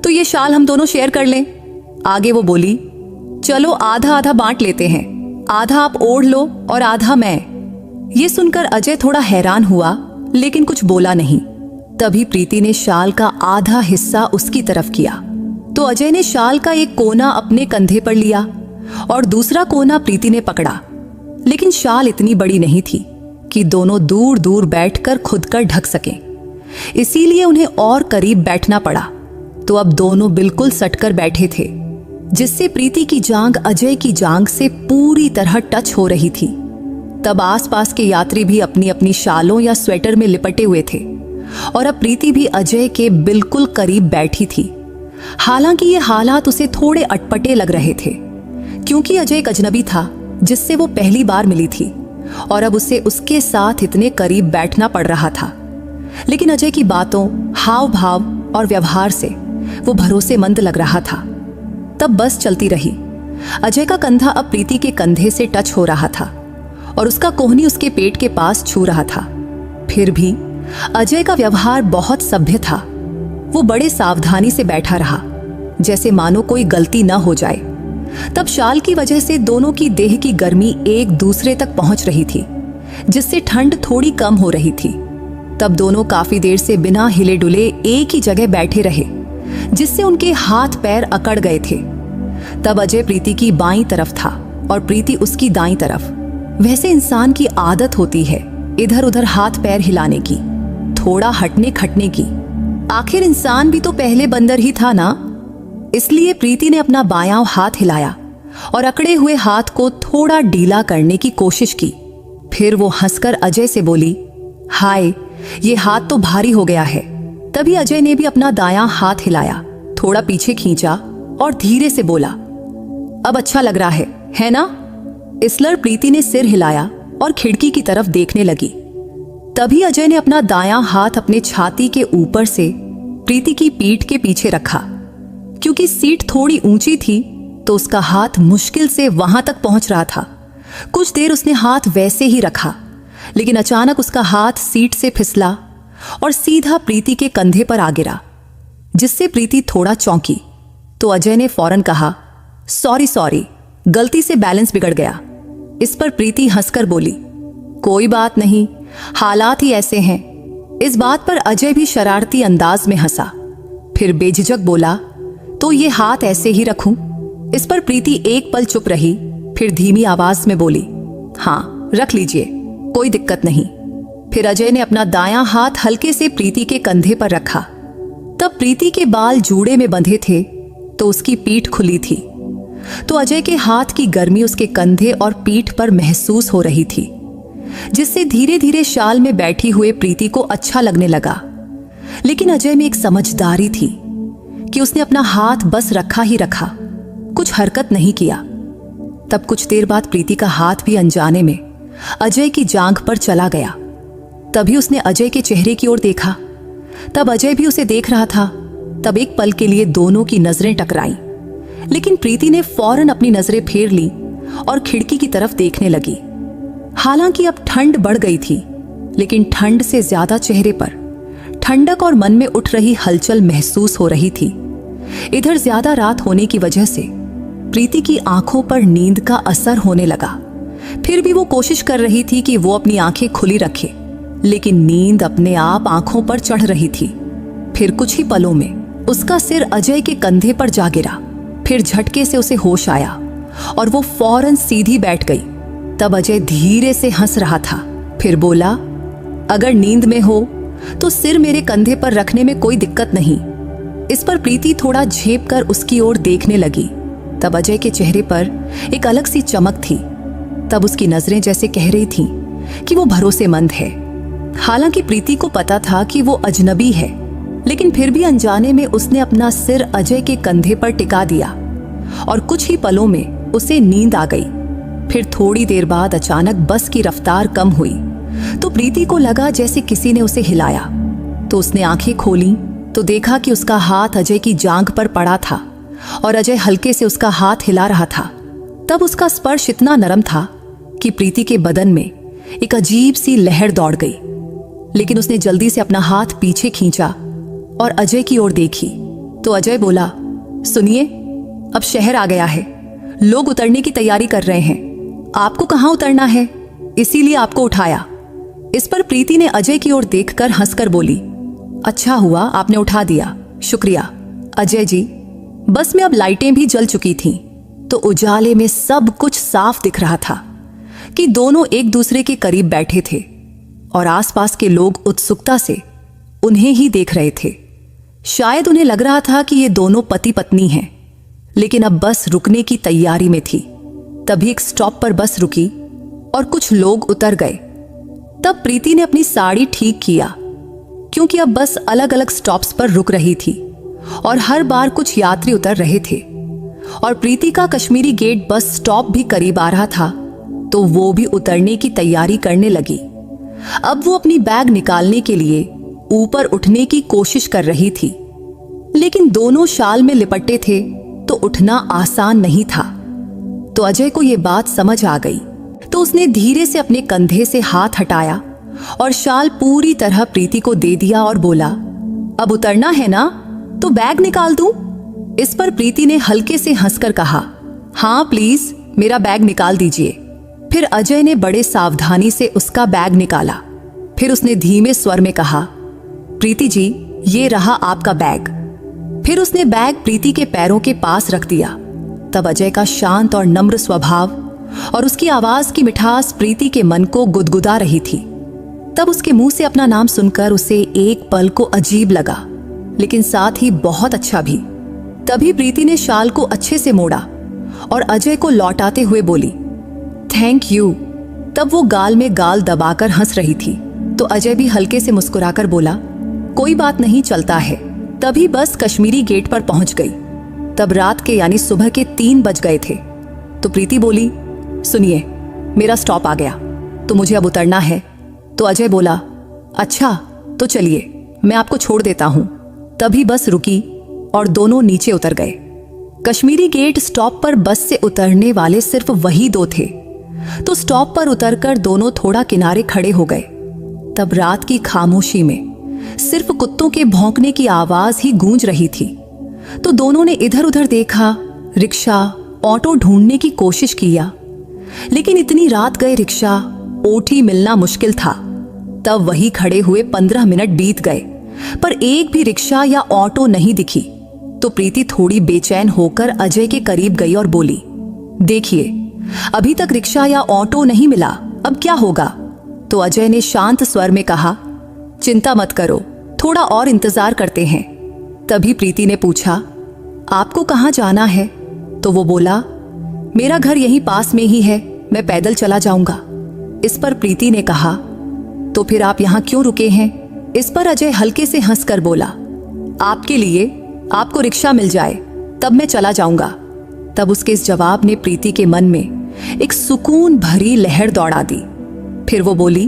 तो ये शाल हम दोनों शेयर कर लें। आगे वो बोली, चलो आधा आधा बांट लेते हैं, आधा आप ओढ़ लो और आधा मैं। ये सुनकर अजय थोड़ा हैरान हुआ, लेकिन कुछ बोला नहीं। तभी प्रीति ने शाल का आधा हिस्सा उसकी तरफ किया, तो अजय ने शाल का एक कोना अपने कंधे पर लिया और दूसरा कोना प्रीति ने पकड़ा। लेकिन शाल इतनी बड़ी नहीं थी कि दोनों दूर दूर बैठकर खुद कर ढक सकें, इसीलिए उन्हें और करीब बैठना पड़ा। तो अब दोनों बिल्कुल सटकर बैठे थे, जिससे प्रीति की जांघ अजय की जांघ से पूरी तरह टच हो रही थी। तब आसपास के यात्री भी अपनी अपनी शालों या स्वेटर में लिपटे हुए थे और अब प्रीति भी अजय के बिल्कुल करीब बैठी थी। हालांकि ये हालात उसे थोड़े अटपटे लग रहे थे, क्योंकि अजय एक अजनबी था जिससे वो पहली बार मिली थी और अब उसे उसके साथ इतने करीब बैठना पड़ रहा था। लेकिन अजय की बातों, हाव भाव और व्यवहार से वो भरोसेमंद लग रहा था। तब बस चलती रही। अजय का कंधा अब प्रीति के कंधे से टच हो रहा था और उसका कोहनी उसके पेट के पास छू रहा था। फिर भी अजय का व्यवहार बहुत सभ्य था। वो बड़े सावधानी से बैठा रहा, जैसे मानो कोई गलती न हो जाए। तब शाल की वजह से दोनों की देह की गर्मी एक दूसरे तक पहुंच रही थी, जिससे ठंड थोड़ी कम हो रही थी। तब दोनों काफी देर से बिना हिले डुले एक ही जगह बैठे रहे, जिससे उनके हाथ पैर अकड़ गए थे। तब अजय प्रीति की बाईं तरफ था और प्रीति उसकी दाईं तरफ। वैसे इंसान की आदत होती है इधर उधर हाथ पैर हिलाने की, थोड़ा हटने खटने की। आखिर इंसान भी तो पहले बंदर ही था ना। इसलिए प्रीति ने अपना बायां हाथ हिलाया और अकड़े हुए हाथ को थोड़ा ढीला करने की कोशिश की। फिर वो हंसकर अजय से बोली, हाय, ये हाथ तो भारी हो गया है। तभी अजय ने भी अपना दायां हाथ हिलाया, थोड़ा पीछे खींचा और धीरे से बोला, अब अच्छा लग रहा है ना? इसलिए प्रीति ने सिर हिलाया और खिड़की की तरफ देखने लगी। तभी अजय ने अपना दायां हाथ अपने छाती के ऊपर से प्रीति की पीठ के पीछे रखा। क्योंकि सीट थोड़ी ऊंची थी, तो उसका हाथ मुश्किल से वहां तक पहुंच रहा था। कुछ देर उसने हाथ वैसे ही रखा, लेकिन अचानक उसका हाथ सीट से फिसला और सीधा प्रीति के कंधे पर आ गिरा, जिससे प्रीति थोड़ा चौंकी। तो अजय ने फौरन कहा, सॉरी, गलती से बैलेंस बिगड़ गया। इस पर प्रीति हंसकर बोली, कोई बात नहीं, हालात ही ऐसे हैं। इस बात पर अजय भी शरारती अंदाज में हंसा, फिर बेझिझक बोला, तो ये हाथ ऐसे ही रखूं? इस पर प्रीति एक पल चुप रही, फिर धीमी आवाज में बोली, हाँ रख लीजिए, कोई दिक्कत नहीं। फिर अजय ने अपना दायां हाथ हल्के से प्रीति के कंधे पर रखा। तब प्रीति के बाल जूड़े में बंधे थे, तो उसकी पीठ खुली थी, तो अजय के हाथ की गर्मी उसके कंधे और पीठ पर महसूस हो रही थी, जिससे धीरे धीरे शाल में बैठी हुए प्रीति को अच्छा लगने लगा। लेकिन अजय में एक समझदारी थी कि उसने अपना हाथ बस रखा ही रखा, कुछ हरकत नहीं किया। तब कुछ देर बाद प्रीति का हाथ भी अनजाने में अजय की जांघ पर चला गया। तभी उसने अजय के चेहरे की ओर देखा। तब अजय भी उसे देख रहा था। तब एक पल के लिए दोनों की नजरें टकराईं, लेकिन प्रीति ने फौरन अपनी नजरें फेर ली और खिड़की की तरफ देखने लगी। हालांकि अब ठंड बढ़ गई थी, लेकिन ठंड से ज्यादा चेहरे पर ठंडक और मन में उठ रही हलचल महसूस हो रही थी। इधर ज्यादा रात होने की वजह से प्रीति की आंखों पर नींद का असर होने लगा। फिर भी वो कोशिश कर रही थी कि वो अपनी आंखें खुली रखे, लेकिन नींद अपने आप आंखों पर चढ़ रही थी। फिर कुछ ही पलों में उसका सिर अजय के कंधे पर जा गिरा। फिर झटके से उसे होश आया और वो फौरन सीधी बैठ गई। तब अजय धीरे से हंस रहा था। फिर बोला, अगर नींद में हो तो सिर मेरे कंधे पर रखने में कोई दिक्कत नहीं। इस पर प्रीति थोड़ा झेप कर उसकी ओर देखने लगी। तब अजय के चेहरे पर एक अलग सी चमक थी। तब उसकी नजरें जैसे कह रही थीं कि वो भरोसेमंद है। हालांकि प्रीति को पता था कि वो अजनबी है, लेकिन फिर भी अनजाने में उसने अपना सिर अजय के कंधे पर टिका दिया और कुछ ही पलों में उसे नींद आ गई। फिर थोड़ी देर बाद अचानक बस की रफ्तार कम हुई तो प्रीति को लगा जैसे किसी ने उसे हिलाया। तो उसने आंखें खोली तो देखा कि उसका हाथ अजय की जांघ पर पड़ा था और अजय हल्के से उसका हाथ हिला रहा था। तब उसका स्पर्श इतना नरम था कि प्रीति के बदन में एक अजीब सी लहर दौड़ गई। लेकिन उसने जल्दी से अपना हाथ पीछे खींचा और अजय की ओर देखी तो अजय बोला, सुनिए, अब शहर आ गया है, लोग उतरने की तैयारी कर रहे हैं। आपको कहाँ उतरना है, इसीलिए आपको उठाया। इस पर प्रीति ने अजय की ओर देखकर हंसकर बोली, अच्छा हुआ आपने उठा दिया, शुक्रिया। अजय जी, बस में अब लाइटें भी जल चुकी थीं, तो उजाले में सब कुछ साफ दिख रहा था कि दोनों एक दूसरे के करीब बैठे थे और आसपास के लोग उत्सुकता से उन्हें ही देख रहे थे। शायद उन्हें लग रहा था कि ये दोनों पति पत्नी हैं, लेकिन अब बस रुकने की तैयारी में थी। तभी एक स्टॉप पर बस रुकी और कुछ लोग उतर गए। तब प्रीति ने अपनी साड़ी ठीक किया, क्योंकि अब बस अलग अलग स्टॉप्स पर रुक रही थी और हर बार कुछ यात्री उतर रहे थे। और प्रीति का कश्मीरी गेट बस स्टॉप भी करीब आ रहा था, तो वो भी उतरने की तैयारी करने लगी। अब वो अपनी बैग निकालने के लिए ऊपर उठने की कोशिश कर रही थी, लेकिन दोनों शाल में लिपटे थे तो उठना आसान नहीं था। तो अजय को ये बात समझ आ गई, तो उसने धीरे से अपने कंधे से हाथ हटाया और शाल पूरी तरह प्रीति को दे दिया और बोला, अब उतरना है ना, तो बैग निकाल दूं? इस पर प्रीति ने हल्के से हंसकर कहा, हाँ प्लीज, मेरा बैग निकाल दीजिए। फिर अजय ने बड़े सावधानी से उसका बैग निकाला। फिर उसने धीमे स्वर में कहा, प्रीति जी, ये रहा आपका बैग। फिर उसने बैग प्रीति के पैरों के पास रख दिया। तब अजय का शांत और नम्र स्वभाव और उसकी आवाज की मिठास प्रीति के मन को गुदगुदा रही थी। तब उसके मुंह से अपना नाम सुनकर उसे एक पल को अजीब लगा, लेकिन साथ ही बहुत अच्छा भी। तभी प्रीति ने शाल को अच्छे से मोड़ा और अजय को लौटाते हुए बोली, थैंक यू। तब वो गाल में गाल दबाकर हंस रही थी, तो अजय भी हल्के से मुस्कुराकर बोला, कोई बात नहीं, चलता है। तभी बस कश्मीरी गेट पर पहुंच गई। तब रात के यानी सुबह के 3 बज गए थे। तो प्रीति बोली, सुनिए, मेरा स्टॉप आ गया, तो मुझे अब उतरना है। तो अजय बोला, अच्छा तो चलिए, मैं आपको छोड़ देता हूं। तभी बस रुकी और दोनों नीचे उतर गए। कश्मीरी गेट स्टॉप पर बस से उतरने वाले सिर्फ वही 2 थे, तो स्टॉप पर उतरकर दोनों थोड़ा किनारे खड़े हो गए। तब रात की खामोशी में सिर्फ कुत्तों के भौंकने की आवाज ही गूंज रही थी। तो दोनों ने इधर उधर देखा, रिक्शा, ऑटो ढूंढने की कोशिश किया, लेकिन इतनी रात गए रिक्शा, ओटी मिलना मुश्किल था। तब वही खड़े हुए 15 मिनट बीत गए, पर एक भी रिक्शा या ऑटो नहीं दिखी। तो प्रीति थोड़ी बेचैन होकर अजय के करीब गई और बोली, देखिए, अभी तक रिक्शा या ऑटो नहीं मिला, अब क्या होगा? तो अजय ने शांत स्वर में कहा, चिंता मत करो, थोड़ा और इंतजार करते हैं। तभी प्रीति ने पूछा, आपको कहाँ जाना है? तो वो बोला, मेरा घर यहीं पास में ही है, मैं पैदल चला जाऊंगा। इस पर प्रीति ने कहा, तो फिर आप यहाँ क्यों रुके हैं? इस पर अजय हल्के से हंसकर बोला, आपके लिए, आपको रिक्शा मिल जाए तब मैं चला जाऊंगा। तब उसके इस जवाब ने प्रीति के मन में एक सुकून भरी लहर दौड़ा दी। फिर वो बोली,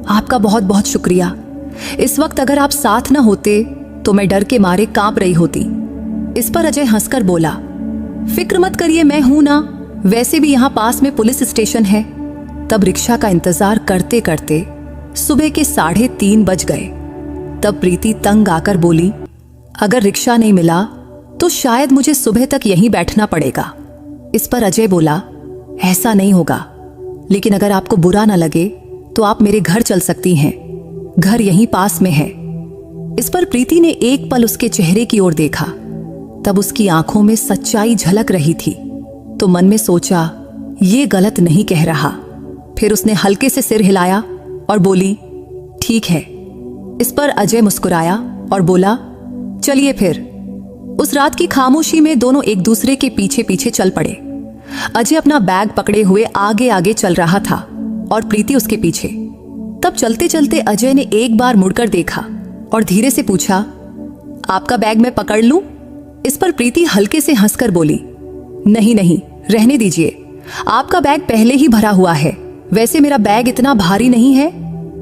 आपका बहुत बहुत शुक्रिया। इस वक्त अगर आप साथ न होते तो मैं डर के मारे कांप रही होती। इस पर अजय हंसकर बोला, फिक्र मत करिए, मैं हूं ना, वैसे भी यहाँ पास में पुलिस स्टेशन है। तब रिक्शा का इंतजार करते करते सुबह के 3:30 बज गए। तब प्रीति तंग आकर बोली, अगर रिक्शा नहीं मिला तो शायद मुझे सुबह तक यहीं बैठना पड़ेगा। इस पर अजय बोला, ऐसा नहीं होगा, लेकिन अगर आपको बुरा ना लगे तो आप मेरे घर चल सकती हैं, घर यहीं पास में है। इस पर प्रीति ने एक पल उसके चेहरे की ओर देखा। तब उसकी आंखों में सच्चाई झलक रही थी, तो मन में सोचा, ये गलत नहीं कह रहा। फिर उसने हल्के से सिर हिलाया और बोली, ठीक है। इस पर अजय मुस्कुराया और बोला, चलिए फिर। उस रात की खामोशी में दोनों एक दूसरे के पीछे पीछे चल पड़े। अजय अपना बैग पकड़े हुए आगे आगे चल रहा था और प्रीति उसके पीछे। तब चलते चलते अजय ने एक बार मुड़कर देखा और धीरे से पूछा, आपका बैग मैं पकड़ लूं? इस पर प्रीति हल्के से हंसकर बोली, नहीं नहीं, रहने दीजिए, आपका बैग पहले ही भरा हुआ है, वैसे मेरा बैग इतना भारी नहीं है।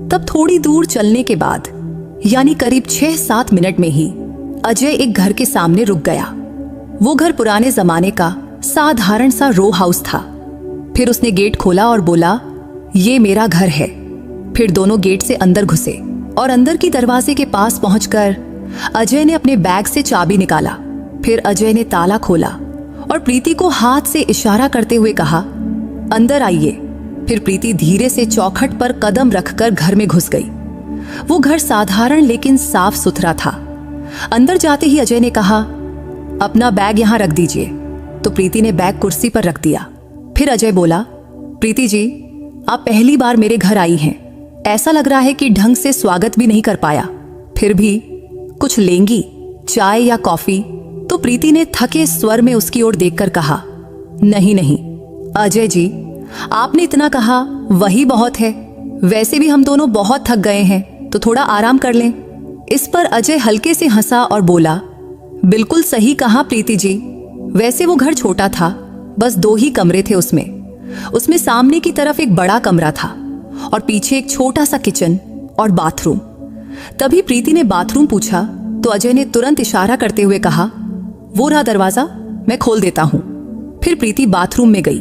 तब थोड़ी दूर चलने के बाद, यानी करीब 6-7 मिनट में ही अजय एक घर के सामने रुक गया। वो घर पुराने जमाने का साधारण सा रो हाउस था। फिर उसने गेट खोला और बोला, ये मेरा घर है। फिर दोनों गेट से अंदर घुसे और अंदर की दरवाजे के पास पहुंचकर अजय ने अपने बैग से चाबी निकाला। फिर अजय ने ताला खोला और प्रीति को हाथ से इशारा करते हुए कहा, अंदर आइए। फिर प्रीति धीरे से चौखट पर कदम रखकर घर में घुस गई। वो घर साधारण लेकिन साफ सुथरा था। अंदर जाते ही अजय ने कहा, अपना बैग यहां रख दीजिए। तो प्रीति ने बैग कुर्सी पर रख दिया। फिर अजय बोला, प्रीति जी, आप पहली बार मेरे घर आई हैं, ऐसा लग रहा है कि ढंग से स्वागत भी नहीं कर पाया, फिर भी कुछ लेंगी, चाय या कॉफी? तो प्रीति ने थके स्वर में उसकी ओर देखकर कहा, नहीं नहीं अजय जी, आपने इतना कहा वही बहुत है, वैसे भी हम दोनों बहुत थक गए हैं, तो थोड़ा आराम कर लें। इस पर अजय हल्के से हंसा और बोला, बिल्कुल सही कहा प्रीति जी, वैसे वो घर छोटा था, बस 2 ही कमरे थे उसमें सामने की तरफ एक बड़ा कमरा था और पीछे एक छोटा सा किचन और बाथरूम। तभी प्रीति ने बाथरूम पूछा तो अजय ने तुरंत इशारा करते हुए कहा, वो रहा दरवाजा, मैं खोल देता हूं। फिर प्रीति बाथरूम में गई,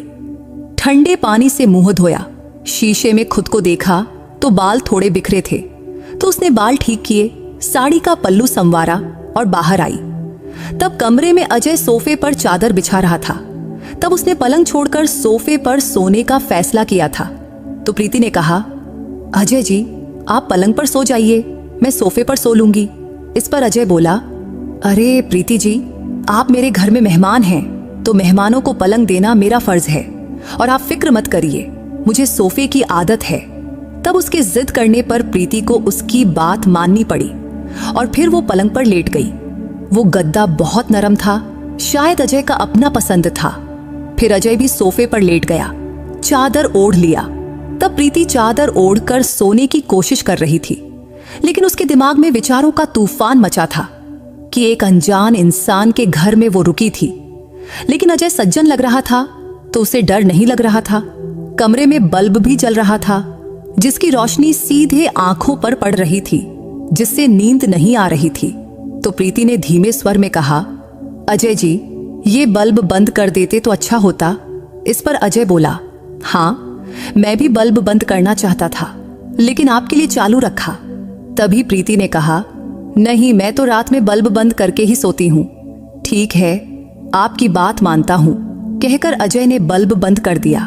ठंडे पानी से मुंह धोया, शीशे में खुद को देखा तो बाल थोड़े बिखरे थे, तो उसने बाल ठीक किए, साड़ी का पल्लू संवारा और बाहर आई। तब कमरे में अजय सोफे पर चादर बिछा रहा था। तब उसने पलंग छोड़कर सोफे पर सोने का फैसला किया था। तो प्रीति ने कहा, अजय जी, आप पलंग पर सो जाइए, मैं सोफे पर सो लूंगी। इस पर अजय बोला, अरे प्रीति जी, आप मेरे घर में मेहमान हैं, तो मेहमानों को पलंग देना मेरा फर्ज है, और आप फिक्र मत करिए, मुझे सोफे की आदत है। तब उसके जिद करने पर प्रीति को उसकी बात माननी पड़ी और फिर वो पलंग पर लेट गई। वो गद्दा बहुत नरम था, शायद अजय का अपना पसंद था। फिर अजय भी सोफे पर लेट गया, चादर ओढ़ लिया। तब प्रीति चादर ओढ़कर सोने की कोशिश कर रही थी, लेकिन उसके दिमाग में विचारों का तूफान मचा था कि एक अनजान इंसान के घर में वो रुकी थी। लेकिन अजय सज्जन लग रहा था तो उसे डर नहीं लग रहा था। कमरे में बल्ब भी जल रहा था, जिसकी रोशनी सीधे आंखों पर पड़ रही थी, जिससे नींद नहीं आ रही थी। तो प्रीति ने धीमे स्वर में कहा, अजय जी, ये बल्ब बंद कर देते तो अच्छा होता। इस पर अजय बोला, हाँ, मैं भी बल्ब बंद करना चाहता था, लेकिन आपके लिए चालू रखा। तभी प्रीति ने कहा, नहीं, मैं तो रात में बल्ब बंद करके ही सोती हूँ। ठीक है, आपकी बात मानता हूँ, कहकर अजय ने बल्ब बंद कर दिया।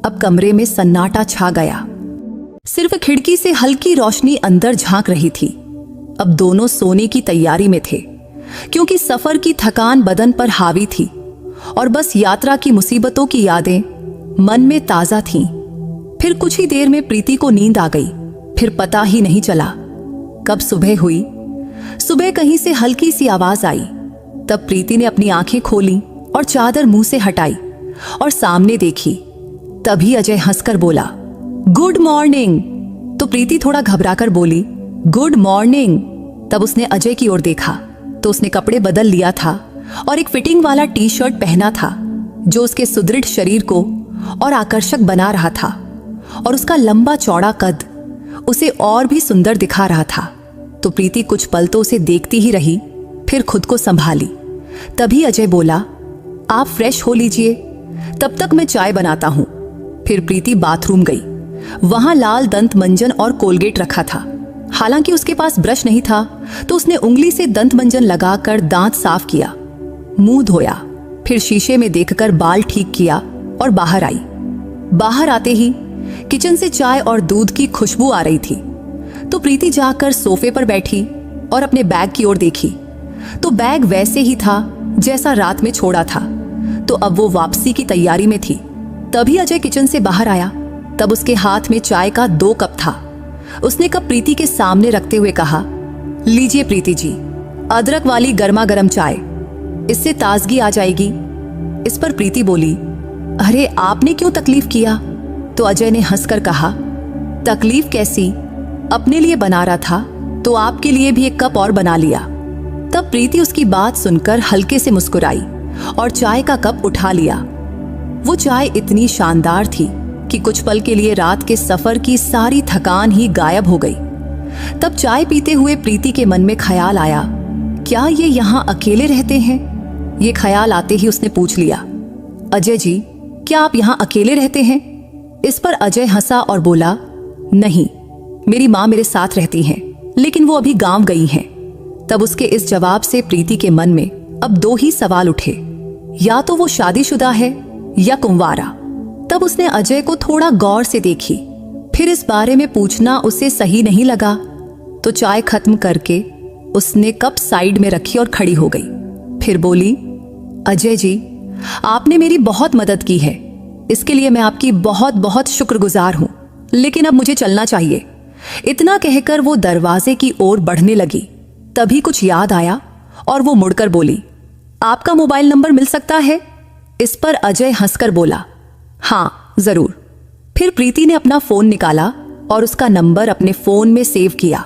अब कमरे में सन्नाटा छा गया, सिर्फ खिड़की से हल्की रोशनी अंदर झांक रही थी। अब दोनों सोने की तैयारी में थे, क्योंकि सफर की थकान बदन पर हावी थी और बस यात्रा की मुसीबतों की यादें मन में ताजा थीं। फिर कुछ ही देर में प्रीति को नींद आ गई। फिर पता ही नहीं चला कब सुबह हुई। सुबह कहीं से हल्की सी आवाज आई। तब प्रीति ने अपनी आंखें खोली और चादर मुंह से हटाई और सामने देखी। तभी अजय हंसकर बोला, गुड मॉर्निंग। तो प्रीति थोड़ा घबराकर बोली, गुड मॉर्निंग। तब उसने अजय की ओर देखा तो उसने कपड़े बदल लिया था और एक फिटिंग वाला टी-शर्ट पहना था, जो उसके सुदृढ़ शरीर को और आकर्षक बना रहा था। और उसका लंबा चौड़ा कद उसे और भी सुंदर दिखा रहा था। तो प्रीति कुछ पल तो उसे देखती ही रही, फिर खुद को संभाली। तभी अजय बोला, आप फ्रेश हो लीजिए, तब तक मैं चाय बनाता हूं। फिर प्रीति बाथरूम गई। वहां लाल दंत मंजन और कोलगेट रखा था। हालांकि उसके पास ब्रश नहीं था, तो उसने उंगली से दंत मंजन लगाकर दांत साफ किया, मुंह धोया, फिर शीशे में देखकर बाल ठीक किया और बाहर आई। बाहर आते ही किचन से चाय और दूध की खुशबू आ रही थी। तो प्रीति जाकर सोफे पर बैठी और अपने बैग की ओर देखी। तो बैग वैसे ही था जैसा रात में छोड़ा था। तो अब वो वापसी की तैयारी में थी। तभी अजय किचन से बाहर आया। तब उसके हाथ में चाय का 2 कप था। उसने कप प्रीति के सामने रखते हुए कहा, लीजिए प्रीति जी, अदरक वाली गर्मा गर्म चाय, इससे ताजगी आ जाएगी। इस पर प्रीति बोली, अरे आपने क्यों तकलीफ किया? तो अजय ने हंसकर कहा, तकलीफ कैसी, अपने लिए बना रहा था तो आपके लिए भी 1 कप और बना लिया। तब प्रीति उसकी बात सुनकर हल्के से मुस्कुराई और चाय का कप उठा लिया। वो चाय इतनी शानदार थी कि कुछ पल के लिए रात के सफर की सारी थकान ही गायब हो गई। तब चाय पीते हुए प्रीति के मन में ख्याल आया, क्या ये यहाँ अकेले रहते हैं? ये ख्याल आते ही उसने पूछ लिया, अजय जी, क्या आप यहाँ अकेले रहते हैं? इस पर अजय हंसा और बोला, नहीं, मेरी माँ मेरे साथ रहती हैं, लेकिन वो अभी गांव गई हैं। तब उसके इस जवाब से प्रीति के मन में अब 2 ही सवाल उठे, या तो वो शादीशुदा है या कुंवारा। तब उसने अजय को थोड़ा गौर से देखी। फिर इस बारे में पूछना उसे सही नहीं लगा। तो चाय खत्म करके उसने कप साइड में रखी और खड़ी हो गई। फिर बोली, अजय जी, आपने मेरी बहुत मदद की है, इसके लिए मैं आपकी बहुत बहुत शुक्रगुजार हूं, लेकिन अब मुझे चलना चाहिए। इतना कहकर वो दरवाजे की ओर बढ़ने लगी। तभी कुछ याद आया और वो मुड़कर बोली, आपका मोबाइल नंबर मिल सकता है? इस पर अजय हंसकर बोला, हाँ जरूर। फिर प्रीति ने अपना फोन निकाला और उसका नंबर अपने फोन में सेव किया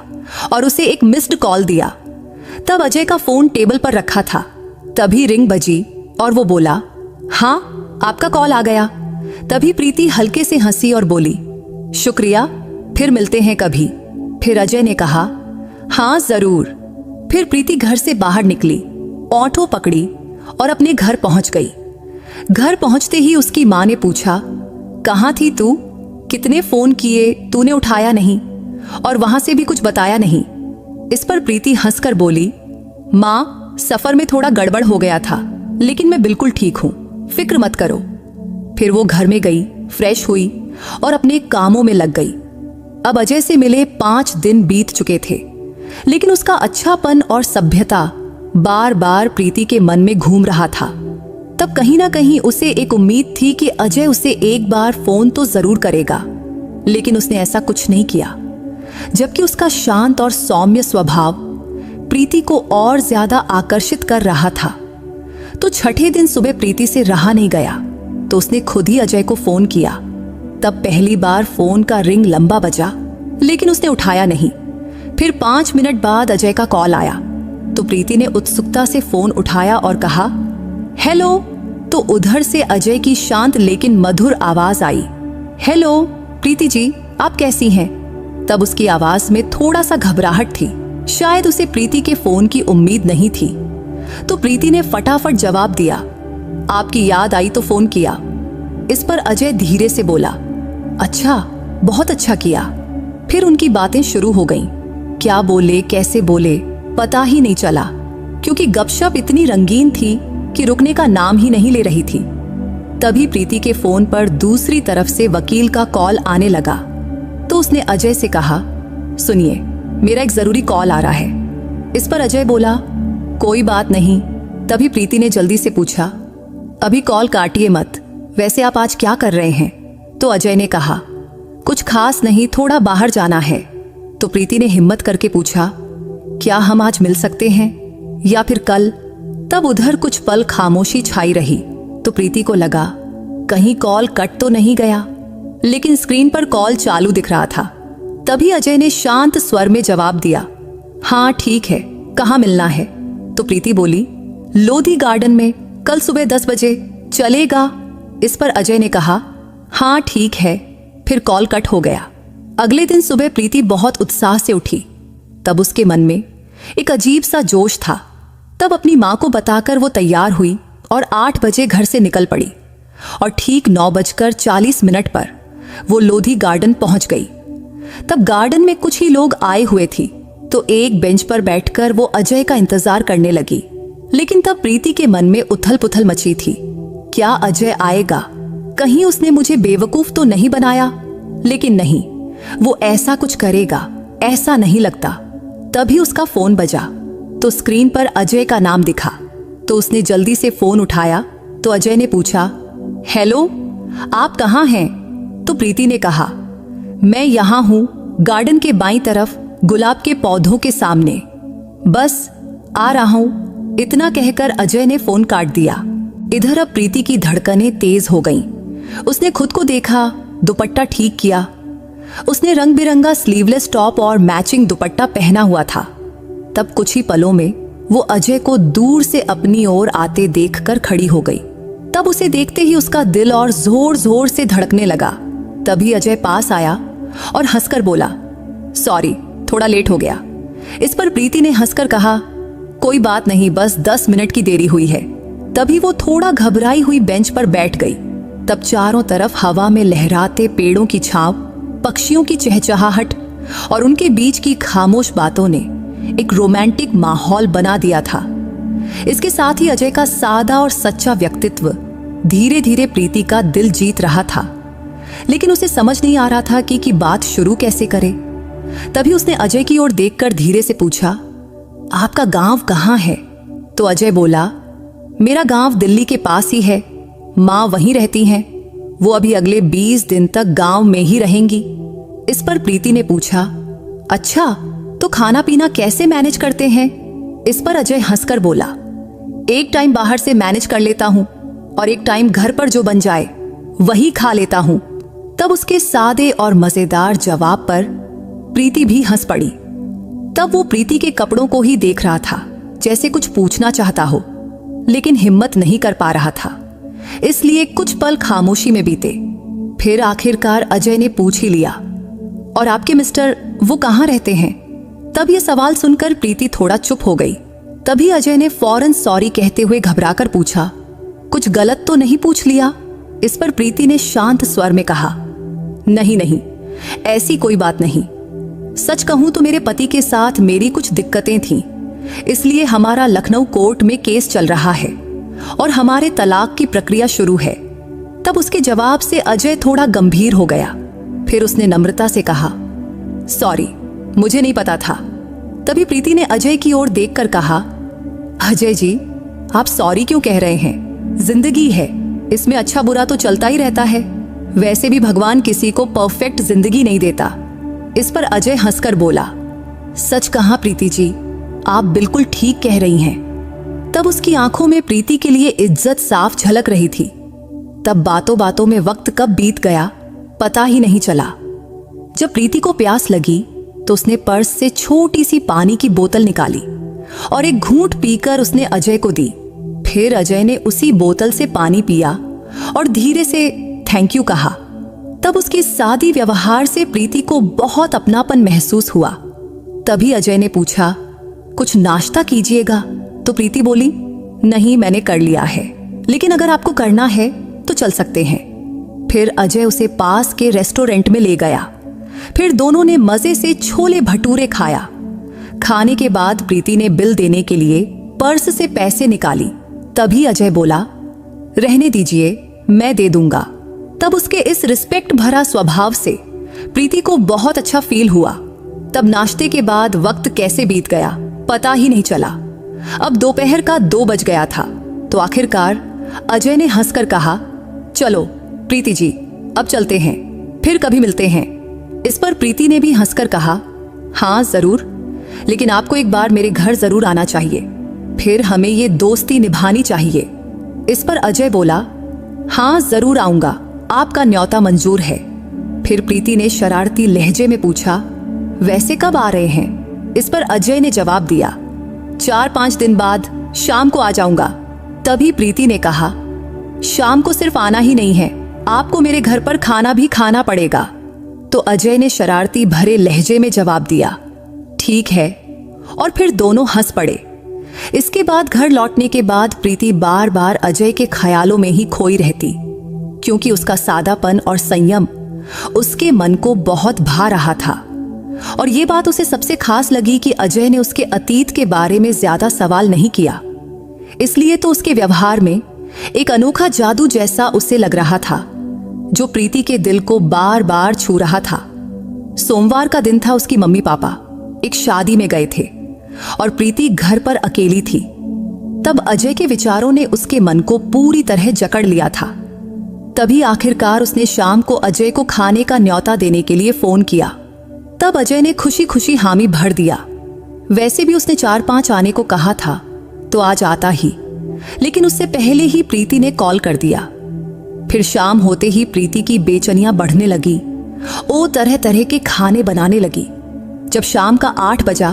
और उसे एक मिस्ड कॉल दिया। तब अजय का फोन टेबल पर रखा था। तभी रिंग बजी और वो बोला, हाँ आपका कॉल आ गया। तभी प्रीति हल्के से हंसी और बोली, शुक्रिया, फिर मिलते हैं कभी। फिर अजय ने कहा, हाँ जरूर। फिर प्रीति घर से बाहर निकली, ऑटो पकड़ी और अपने घर पहुंच गई। घर पहुंचते ही उसकी मां ने पूछा, कहाँ थी तू? कितने फोन किए, तूने उठाया नहीं और वहां से भी कुछ बताया नहीं। इस पर प्रीति हंसकर बोली, मां, सफर में थोड़ा गड़बड़ हो गया था, लेकिन मैं बिल्कुल ठीक हूं, फिक्र मत करो। फिर वो घर में गई, फ्रेश हुई और अपने कामों में लग गई। अब अजय से मिले 5 दिन बीत चुके थे, लेकिन उसका अच्छापन और सभ्यता बार बार प्रीति के मन में घूम रहा था। तब कहीं ना कहीं उसे एक उम्मीद थी कि अजय उसे एक बार फोन तो जरूर करेगा, लेकिन उसने ऐसा कुछ नहीं किया। जबकि उसका शांत और सौम्य स्वभाव प्रीति को और ज्यादा आकर्षित कर रहा था। तो छठे दिन सुबह प्रीति से रहा नहीं गया, तो उसने खुद ही अजय को फोन किया। तब पहली बार फोन का रिंग लंबा बजा, लेकिन उसने उठाया नहीं। फिर 5 मिनट बाद अजय का कॉल आया, तो प्रीति ने उत्सुकता से फोन उठाया और कहा, हेलो। तो उधर से अजय की शांत लेकिन मधुर आवाज आई, हेलो प्रीति जी, आप कैसी हैं? तब उसकी आवाज में थोड़ा सा घबराहट थी, शायद उसे प्रीति के फोन की उम्मीद नहीं थी। तो प्रीति ने फटाफट जवाब दिया, आपकी याद आई तो फोन किया। इस पर अजय धीरे से बोला, अच्छा, बहुत अच्छा किया। फिर उनकी बातें शुरू हो गईं। क्या बोले, कैसे बोले, पता ही नहीं चला, क्योंकि गपशप इतनी रंगीन थी कि रुकने का नाम ही नहीं ले रही थी। तभी प्रीति के फोन पर दूसरी तरफ से वकील का कॉल आने लगा। तो उसने अजय से कहा, सुनिए, मेरा एक जरूरी कॉल आ रहा है। इस पर अजय बोला, कोई बात नहीं। तभी प्रीति ने जल्दी से पूछा, अभी कॉल काटिए मत, वैसे आप आज क्या कर रहे हैं? तो अजय ने कहा, कुछ खास नहीं, थोड़ा बाहर जाना है। तो प्रीति ने हिम्मत करके पूछा, क्या हम आज मिल सकते हैं या फिर कल? तब उधर कुछ पल खामोशी छाई रही। तो प्रीति को लगा कहीं कॉल कट तो नहीं गया, लेकिन स्क्रीन पर कॉल चालू दिख रहा था। तभी अजय ने शांत स्वर में जवाब दिया, हाँ ठीक है, कहाँ मिलना है? तो प्रीति बोली, लोधी गार्डन में, कल सुबह 10 बजे, चलेगा? इस पर अजय ने कहा, हाँ ठीक है, फिर कॉल कट हो गया। अगले दिन सुबह प्रीति बहुत उत्साह से उठी। तब उसके मन में एक अजीब सा जोश था। तब अपनी माँ को बताकर वो तैयार हुई और 8 बजे घर से निकल पड़ी और ठीक 9:40 पर वो लोधी गार्डन पहुंच गई। तब गार्डन में कुछ ही लोग आए हुए थे, तो एक बेंच पर बैठकर वो अजय का इंतजार करने लगी। लेकिन तब प्रीति के मन में उथल पुथल मची थी। क्या अजय आएगा? कहीं उसने मुझे बेवकूफ तो नहीं बनाया? लेकिन नहीं, वो ऐसा कुछ करेगा ऐसा नहीं लगता। तभी उसका फोन बजा तो स्क्रीन पर अजय का नाम दिखा। तो उसने जल्दी से फोन उठाया तो अजय ने पूछा, हेलो, आप कहाँ हैं? तो प्रीति ने कहा, मैं यहाँ हूँ, गार्डन के बाईं तरफ गुलाब के पौधों के सामने, बस आ रहा हूँ। इतना कहकर अजय ने फोन काट दिया। इधर अब प्रीति की धड़कनें तेज हो गईं। उसने खुद को देखा, दुपट्टा ठीक किया। उसने रंग बिरंगा स्लीवलेस टॉप और मैचिंग दुपट्टा पहना हुआ था। तब कुछ ही पलों में वो अजय को दूर से अपनी ओर आते देखकर खड़ी हो गई। तब उसे देखते ही उसका दिल और जोर जोर से धड़कने लगा। तभी अजय पास आया और हंसकर बोला, सॉरी, थोड़ा लेट हो गया। इस पर प्रीति ने हंसकर कहा, कोई बात नहीं, बस 10 मिनट की देरी हुई है। तभी वो थोड़ा घबराई हुई बेंच पर बैठ गई। तब चारों तरफ हवा में लहराते पेड़ों की छांव, पक्षियों की चहचहाहट और उनके बीच की खामोश बातों ने एक रोमांटिक माहौल बना दिया था। इसके साथ ही अजय का सादा और सच्चा व्यक्तित्व धीरे धीरे प्रीति का दिल जीत रहा था। लेकिन उसे समझ नहीं आ रहा था कि बात शुरू कैसे करे। तभी उसने अजय की ओर देखकर धीरे से पूछा, आपका गांव कहाँ है? तो अजय बोला, मेरा गांव दिल्ली के पास ही है, माँ वहीं रहती हैं, वो अभी अगले 20 दिन तक गांव में ही रहेंगी। इस पर प्रीति ने पूछा, अच्छा, तो खाना पीना कैसे मैनेज करते हैं? इस पर अजय हंसकर बोला, एक टाइम बाहर से मैनेज कर लेता हूं और एक टाइम घर पर जो बन जाए वही खा लेता हूं। तब उसके सादे और मजेदार जवाब पर प्रीति भी हंस पड़ी। तब वो प्रीति के कपड़ों को ही देख रहा था, जैसे कुछ पूछना चाहता हो, लेकिन हिम्मत नहीं कर पा रहा था। इसलिए कुछ पल खामोशी में बीते। फिर आखिरकार अजय ने पूछ ही लिया, और आपके मिस्टर वो कहाँ रहते हैं? तब ये सवाल सुनकर प्रीति थोड़ा चुप हो गई। तभी अजय ने फौरन सॉरी कहते हुए घबराकर पूछा, कुछ गलत तो नहीं पूछ लिया? इस पर प्रीति ने शांत स्वर में कहा, नहीं नहीं, ऐसी कोई बात नहीं। सच कहूं तो मेरे पति के साथ मेरी कुछ दिक्कतें थीं, इसलिए हमारा लखनऊ कोर्ट में केस चल रहा है और हमारे तलाक की प्रक्रिया शुरू है। तब उसके जवाब से अजय थोड़ा गंभीर हो गया। फिर उसने नम्रता से कहा, सॉरी, मुझे नहीं पता था। तभी प्रीति ने अजय की ओर देखकर कहा, अजय जी, आप सॉरी क्यों कह रहे हैं? जिंदगी है, इसमें अच्छा बुरा तो चलता ही रहता है। वैसे भी भगवान किसी को परफेक्ट जिंदगी नहीं देता। इस पर अजय हंसकर बोला, सच कहा प्रीति जी, आप बिल्कुल ठीक कह रही हैं। तब उसकी आंखों में प्रीति के लिए इज्जत साफ झलक रही थी। तब बातों बातों में वक्त कब बीत गया पता ही नहीं चला। जब प्रीति को प्यास लगी तो उसने पर्स से छोटी सी पानी की बोतल निकाली और एक घूंट पीकर उसने अजय को दी। फिर अजय ने उसी बोतल से पानी पिया और धीरे से थैंक यू कहा। तब उसके सादी व्यवहार से प्रीति को बहुत अपनापन महसूस हुआ। तभी अजय ने पूछा, कुछ नाश्ता कीजिएगा? तो प्रीति बोली, नहीं, मैंने कर लिया है, लेकिन अगर आपको करना है तो चल सकते हैं। फिर अजय उसे पास के रेस्टोरेंट में ले गया। फिर दोनों ने मजे से छोले भटूरे खाया। खाने के बाद प्रीति ने बिल देने के लिए पर्स से पैसे निकाली। तभी अजय बोला, रहने दीजिए, मैं दे दूंगा। तब उसके इस रिस्पेक्ट भरा स्वभाव से प्रीति को बहुत अच्छा फील हुआ। तब नाश्ते के बाद वक्त कैसे बीत गया पता ही नहीं चला। अब दोपहर का 2 बज गया था। तो आखिरकार अजय ने हंसकर कहा, चलो प्रीति जी, अब चलते हैं, फिर कभी मिलते हैं। इस पर प्रीति ने भी हंसकर कहा, हाँ जरूर, लेकिन आपको एक बार मेरे घर जरूर आना चाहिए, फिर हमें ये दोस्ती निभानी चाहिए। इस पर अजय बोला, हाँ जरूर आऊंगा, आपका न्योता मंजूर है। फिर प्रीति ने शरारती लहजे में पूछा, वैसे कब आ रहे हैं? इस पर अजय ने जवाब दिया, 4-5 दिन बाद शाम को आ जाऊंगा। तभी प्रीति ने कहा, शाम को सिर्फ आना ही नहीं है, आपको मेरे घर पर खाना भी खाना पड़ेगा। तो अजय ने शरारती भरे लहजे में जवाब दिया, ठीक है, और फिर दोनों हंस पड़े। इसके बाद घर लौटने के बाद प्रीति बार बार अजय के ख्यालों में ही खोई रहती, क्योंकि उसका सादापन और संयम उसके मन को बहुत भा रहा था। और ये बात उसे सबसे खास लगी कि अजय ने उसके अतीत के बारे में ज्यादा सवाल नहीं किया। इसलिए तो उसके व्यवहार में एक अनोखा जादू जैसा उसे लग रहा था, जो प्रीति के दिल को बार बार छू रहा था। सोमवार का दिन था। उसकी मम्मी पापा एक शादी में गए थे और प्रीति घर पर अकेली थी। तब अजय के विचारों ने उसके मन को पूरी तरह जकड़ लिया था। तभी आखिरकार उसने शाम को अजय को खाने का न्योता देने के लिए फोन किया। तब अजय ने खुशी खुशी हामी भर दिया। वैसे भी उसने 4-5 आने को कहा था, तो आज आता ही, लेकिन उससे पहले ही प्रीति ने कॉल कर दिया। फिर शाम होते ही प्रीति की बेचैनियां बढ़ने लगी। वो तरह तरह के खाने बनाने लगी। जब शाम का 8 बजा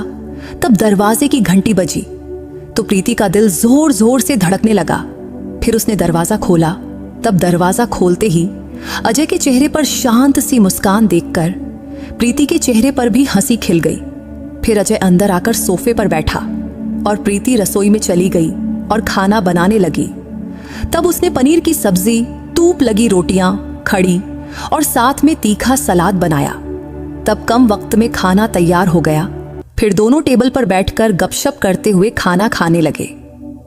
तब दरवाजे की घंटी बजी तो प्रीति का दिल जोर जोर से धड़कने लगा। फिर उसने दरवाजा खोला। तब दरवाजा खोलते ही अजय के चेहरे पर शांत सी मुस्कान देखकर प्रीति के चेहरे पर भी हंसी खिल गई। फिर अजय अंदर आकर सोफे पर बैठा और प्रीति रसोई में चली गई और खाना बनाने लगी। तब उसने पनीर की सब्जी, तूप लगी रोटियां, खड़ी और साथ में तीखा सलाद बनाया। तब कम वक्त में खाना तैयार हो गया। फिर दोनों टेबल पर बैठकर गपशप करते हुए खाना खाने लगे।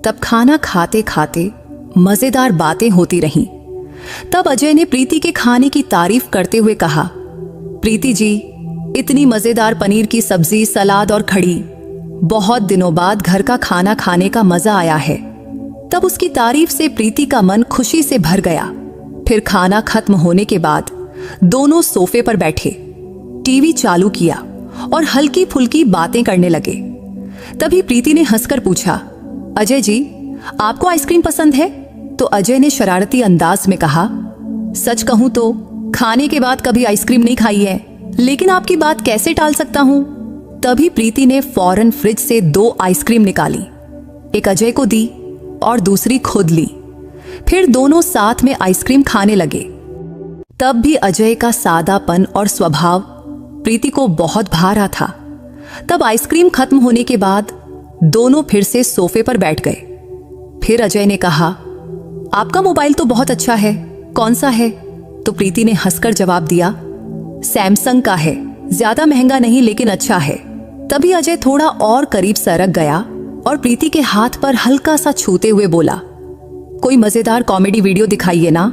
तब खाना खाते खाते मजेदार बातें होती रहीं। तब अजय ने प्रीति के खाने की तारीफ करते हुए कहा, प्रीति जी, इतनी मजेदार पनीर की सब्जी, सलाद और खड़ी, बहुत दिनों बाद घर का खाना खाने का मजा आया है। तब उसकी तारीफ से प्रीति का मन खुशी से भर गया। फिर खाना खत्म होने के बाद दोनों सोफे पर बैठे, टीवी चालू किया और हल्की फुल्की बातें करने लगे। तभी प्रीति ने हंसकर पूछा, अजय जी, आपको आइसक्रीम पसंद है? तो अजय ने शरारती अंदाज में कहा, सच कहूं तो खाने के बाद कभी आइसक्रीम नहीं खाई है, लेकिन आपकी बात कैसे टाल सकता हूं। तभी प्रीति ने फौरन फ्रिज से 2 आइसक्रीम निकाली, एक अजय को दी और दूसरी खुद ली। फिर दोनों साथ में आइसक्रीम खाने लगे। तब भी अजय का सादापन और स्वभाव प्रीति को बहुत भा रहा था। तब आइसक्रीम खत्म होने के बाद दोनों फिर से सोफे पर बैठ गए। फिर अजय ने कहा, आपका मोबाइल तो बहुत अच्छा है, कौन सा है? तो प्रीति ने हंसकर जवाब दिया, सैमसंग का है, ज्यादा महंगा नहीं लेकिन अच्छा है। तभी अजय थोड़ा और करीब सरक गया और प्रीति के हाथ पर हल्का सा छूते हुए बोला, कोई मजेदार कॉमेडी वीडियो दिखाइए ना।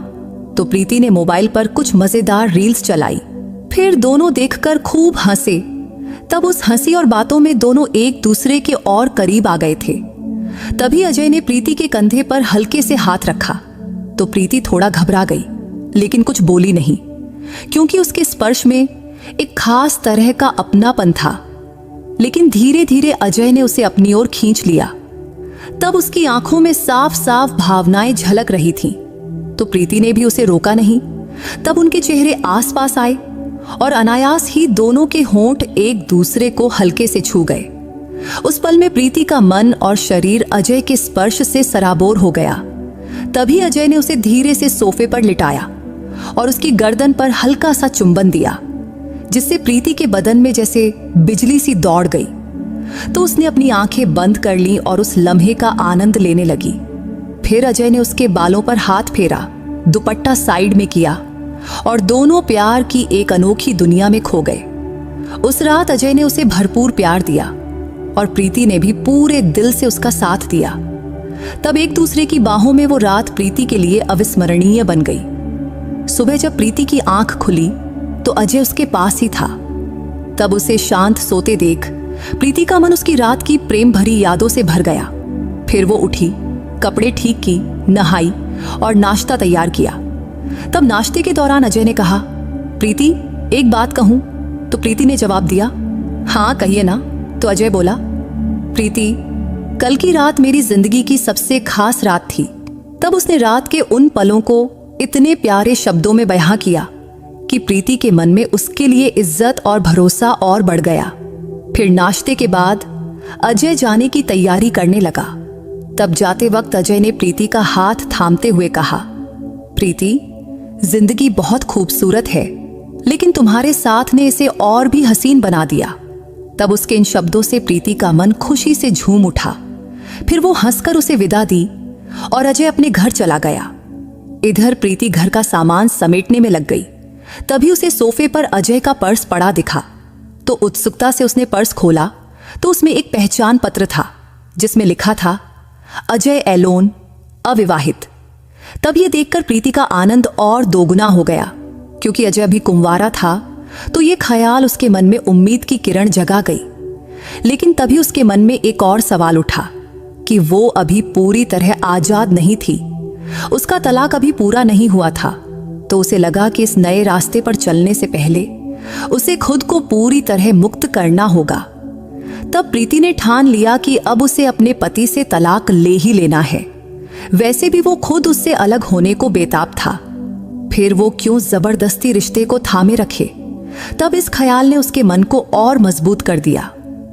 तो प्रीति ने मोबाइल पर कुछ मजेदार रील्स चलाई। फिर दोनों देखकर खूब हंसे। तब उस हंसी और बातों में दोनों एक दूसरे के और करीब आ गए थे। तभी अजय ने प्रीति के कंधे पर हल्के से हाथ रखा तो प्रीति थोड़ा घबरा गई, लेकिन कुछ बोली नहीं, क्योंकि उसके स्पर्श में एक खास तरह का अपनापन था। लेकिन धीरे धीरे अजय ने उसे अपनी ओर खींच लिया। तब उसकी आंखों में साफ साफ भावनाएं झलक रही थीं। तो प्रीति ने भी उसे रोका नहीं। तब उनके चेहरे आसपास आए और अनायास ही दोनों के होंठ एक दूसरे को हल्के से छू गए। उस पल में प्रीति का मन और शरीर अजय के स्पर्श से सराबोर हो गया। तभी अजय ने उसे धीरे से सोफे पर लिटाया और उसकी गर्दन पर हल्का सा चुंबन दिया, जिससे प्रीति के बदन में जैसे बिजली सी दौड़ गई। तो उसने अपनी आंखें बंद कर ली और उस लम्हे का आनंद लेने लगी। फिर अजय ने उसके बालों पर हाथ फेरा, दुपट्टा साइड में किया और दोनों प्यार की एक अनोखी दुनिया में खो गए। उस रात अजय ने उसे भरपूर प्यार दिया और प्रीति ने भी पूरे दिल से उसका साथ दिया। तब एक दूसरे की बाहों में वो रात प्रीति के लिए अविस्मरणीय बन गई। सुबह जब प्रीति की आंख खुली तो अजय उसके पास ही था। तब उसे शांत सोते देख प्रीति का मन उसकी रात की प्रेम भरी यादों से भर गया। फिर वो उठी, कपड़े ठीक की, नहाई और नाश्ता तैयार किया। तब नाश्ते के दौरान अजय ने कहा, प्रीति, एक बात कहूं? तो प्रीति ने जवाब दिया, हाँ कहिए ना। तो अजय बोला, प्रीति, कल की रात मेरी जिंदगी की सबसे खास रात थी। तब उसने रात के उन पलों को इतने प्यारे शब्दों में बयां किया कि प्रीति के मन में उसके लिए इज्जत और भरोसा और बढ़ गया। फिर नाश्ते के बाद अजय जाने की तैयारी करने लगा। तब जाते वक्त अजय ने प्रीति का हाथ थामते हुए कहा, प्रीति, जिंदगी बहुत खूबसूरत है, लेकिन तुम्हारे साथ ने इसे और भी हसीन बना दिया। तब उसके इन शब्दों से प्रीति का मन खुशी से झूम उठा। फिर वो हंसकर उसे विदा दी और अजय अपने घर चला गया। इधर प्रीति घर का सामान समेटने में लग गई। तभी उसे सोफे पर अजय का पर्स पड़ा दिखा। तो उत्सुकता से उसने पर्स खोला तो उसमें एक पहचान पत्र था जिसमें लिखा था अजय एलोन, अविवाहित। तब ये देखकर प्रीति का आनंद और दोगुना हो गया, क्योंकि अजय अभी कुंवारा था। तो ये ख्याल उसके मन में उम्मीद की किरण जगा गई। लेकिन तभी उसके मन में एक और सवाल उठा कि वो अभी पूरी तरह आजाद नहीं थी। उसका तलाक अभी पूरा नहीं हुआ था। तो उसे लगा कि इस नए रास्ते पर चलने से पहले उसे खुद को पूरी तरह मुक्त करना होगा। तब प्रीति ने ठान लिया कि अब उसे अपने पति से तलाक ले ही लेना है। वैसे भी वो खुद उससे अलग होने को बेताब था, फिर वो क्यों जबरदस्ती रिश्ते को थामे रखे। तब इस ख्याल ने उसके मन को और मजबूत कर दिया।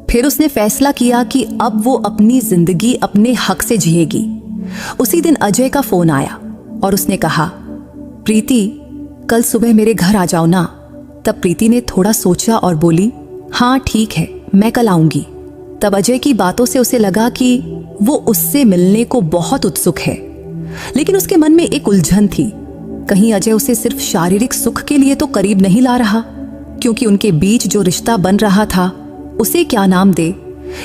फिर उसने फैसला किया कि अब वो अपनी जिंदगी अपने हक से जिएगी। उसी दिन अजय का फोन आया और उसने कहा, प्रीति कल सुबह मेरे घर आ जाओ ना। तब प्रीति ने थोड़ा सोचा और बोली, हाँ ठीक है, मैं कल आऊंगी। तब अजय की बातों से उसे लगा कि वो उससे मिलने को बहुत उत्सुक है। लेकिन उसके मन में एक उलझन थी, कहीं अजय उसे सिर्फ शारीरिक सुख के लिए तो करीब नहीं ला रहा, क्योंकि उनके बीच जो रिश्ता बन रहा था उसे क्या नाम दे,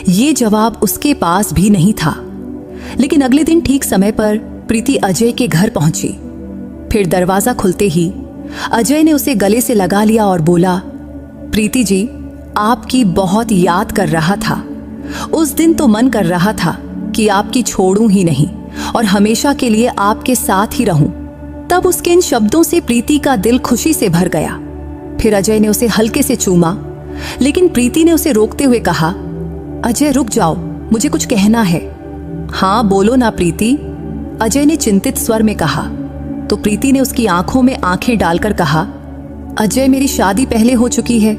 ये जवाब उसके पास भी नहीं था। लेकिन अगले दिन ठीक समय पर प्रीति अजय के घर पहुंची। फिर दरवाजा खुलते ही अजय ने उसे गले से लगा लिया और बोला, प्रीति जी, आपकी बहुत याद कर रहा था। उस दिन तो मन कर रहा था कि आपकी छोड़ूं ही नहीं और हमेशा के लिए आपके साथ ही रहूं। तब उसके इन शब्दों से प्रीति का दिल खुशी से भर गया। फिर अजय ने उसे हल्के से चूमा, लेकिन प्रीति ने उसे रोकते हुए कहा, अजय रुक जाओ, मुझे कुछ कहना है। हाँ बोलो ना प्रीति, अजय ने चिंतित स्वर में कहा। तो प्रीति ने उसकी आंखों में आंखें डालकर कहा, अजय मेरी शादी पहले हो चुकी है।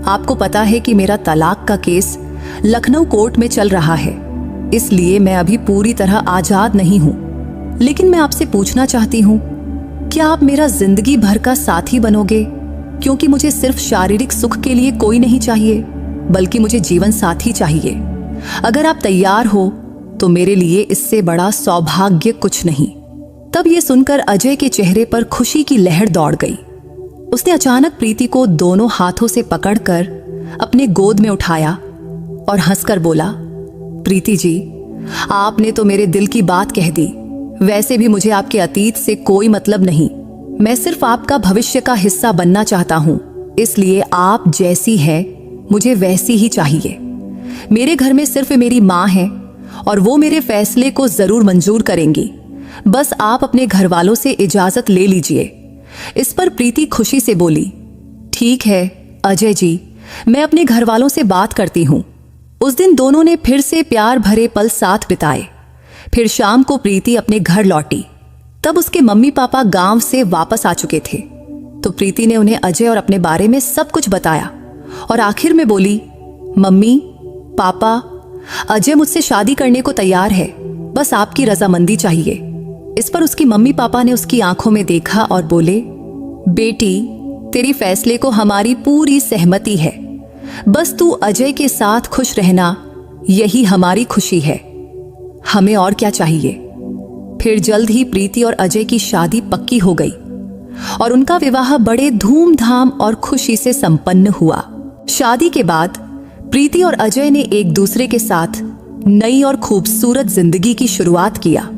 आपको पता है कि मेरा तलाक का केस लखनऊ कोर्ट में चल रहा है, इसलिए मैं अभी पूरी तरह आजाद नहीं हूँ। लेकिन मैं आपसे पूछना चाहती हूँ, क्या आप मेरा जिंदगी भर का साथी बनोगे? क्योंकि मुझे सिर्फ शारीरिक सुख के लिए कोई नहीं चाहिए, बल्कि मुझे जीवन साथी चाहिए। अगर आप तैयार हो तो मेरे लिए इससे बड़ा सौभाग्य कुछ नहीं। तब ये सुनकर अजय के चेहरे पर खुशी की लहर दौड़ गई। उसने अचानक प्रीति को दोनों हाथों से पकड़कर अपने गोद में उठाया और हंसकर बोला, प्रीति जी, आपने तो मेरे दिल की बात कह दी। वैसे भी मुझे आपके अतीत से कोई मतलब नहीं, मैं सिर्फ आपका भविष्य का हिस्सा बनना चाहता हूं। इसलिए आप जैसी है मुझे वैसी ही चाहिए। मेरे घर में सिर्फ मेरी माँ है और वो मेरे फैसले को जरूर मंजूर करेंगी। बस आप अपने घर वालों से इजाजत ले लीजिए। इस पर प्रीति खुशी से बोली, ठीक है अजय जी, मैं अपने घर वालों से बात करती हूँ। उस दिन दोनों ने फिर से प्यार भरे पल साथ बिताए। फिर शाम को प्रीति अपने घर लौटी। तब उसके मम्मी पापा गांव से वापस आ चुके थे। तो प्रीति ने उन्हें अजय और अपने बारे में सब कुछ बताया और आखिर में बोली, मम्मी पापा, अजय मुझसे शादी करने को तैयार है, बस आपकी रजामंदी चाहिए। इस पर उसकी मम्मी पापा ने उसकी आंखों में देखा और बोले, बेटी, तेरी फैसले को हमारी पूरी सहमति है। बस तू अजय के साथ खुश रहना, यही हमारी खुशी है। हमें और क्या चाहिए। फिर जल्द ही प्रीति और अजय की शादी पक्की हो गई और उनका विवाह बड़े धूमधाम और खुशी से संपन्न हुआ। शादी के बाद प्रीति और अजय ने एक दूसरे के साथ नई और खूबसूरत जिंदगी की शुरुआत किया।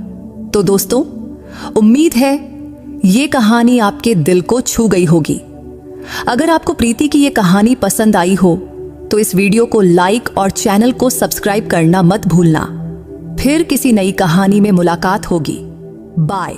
तो दोस्तों, उम्मीद है ये कहानी आपके दिल को छू गई होगी। अगर आपको प्रीति की ये कहानी पसंद आई हो तो इस वीडियो को लाइक और चैनल को सब्सक्राइब करना मत भूलना। फिर किसी नई कहानी में मुलाकात होगी। बाय।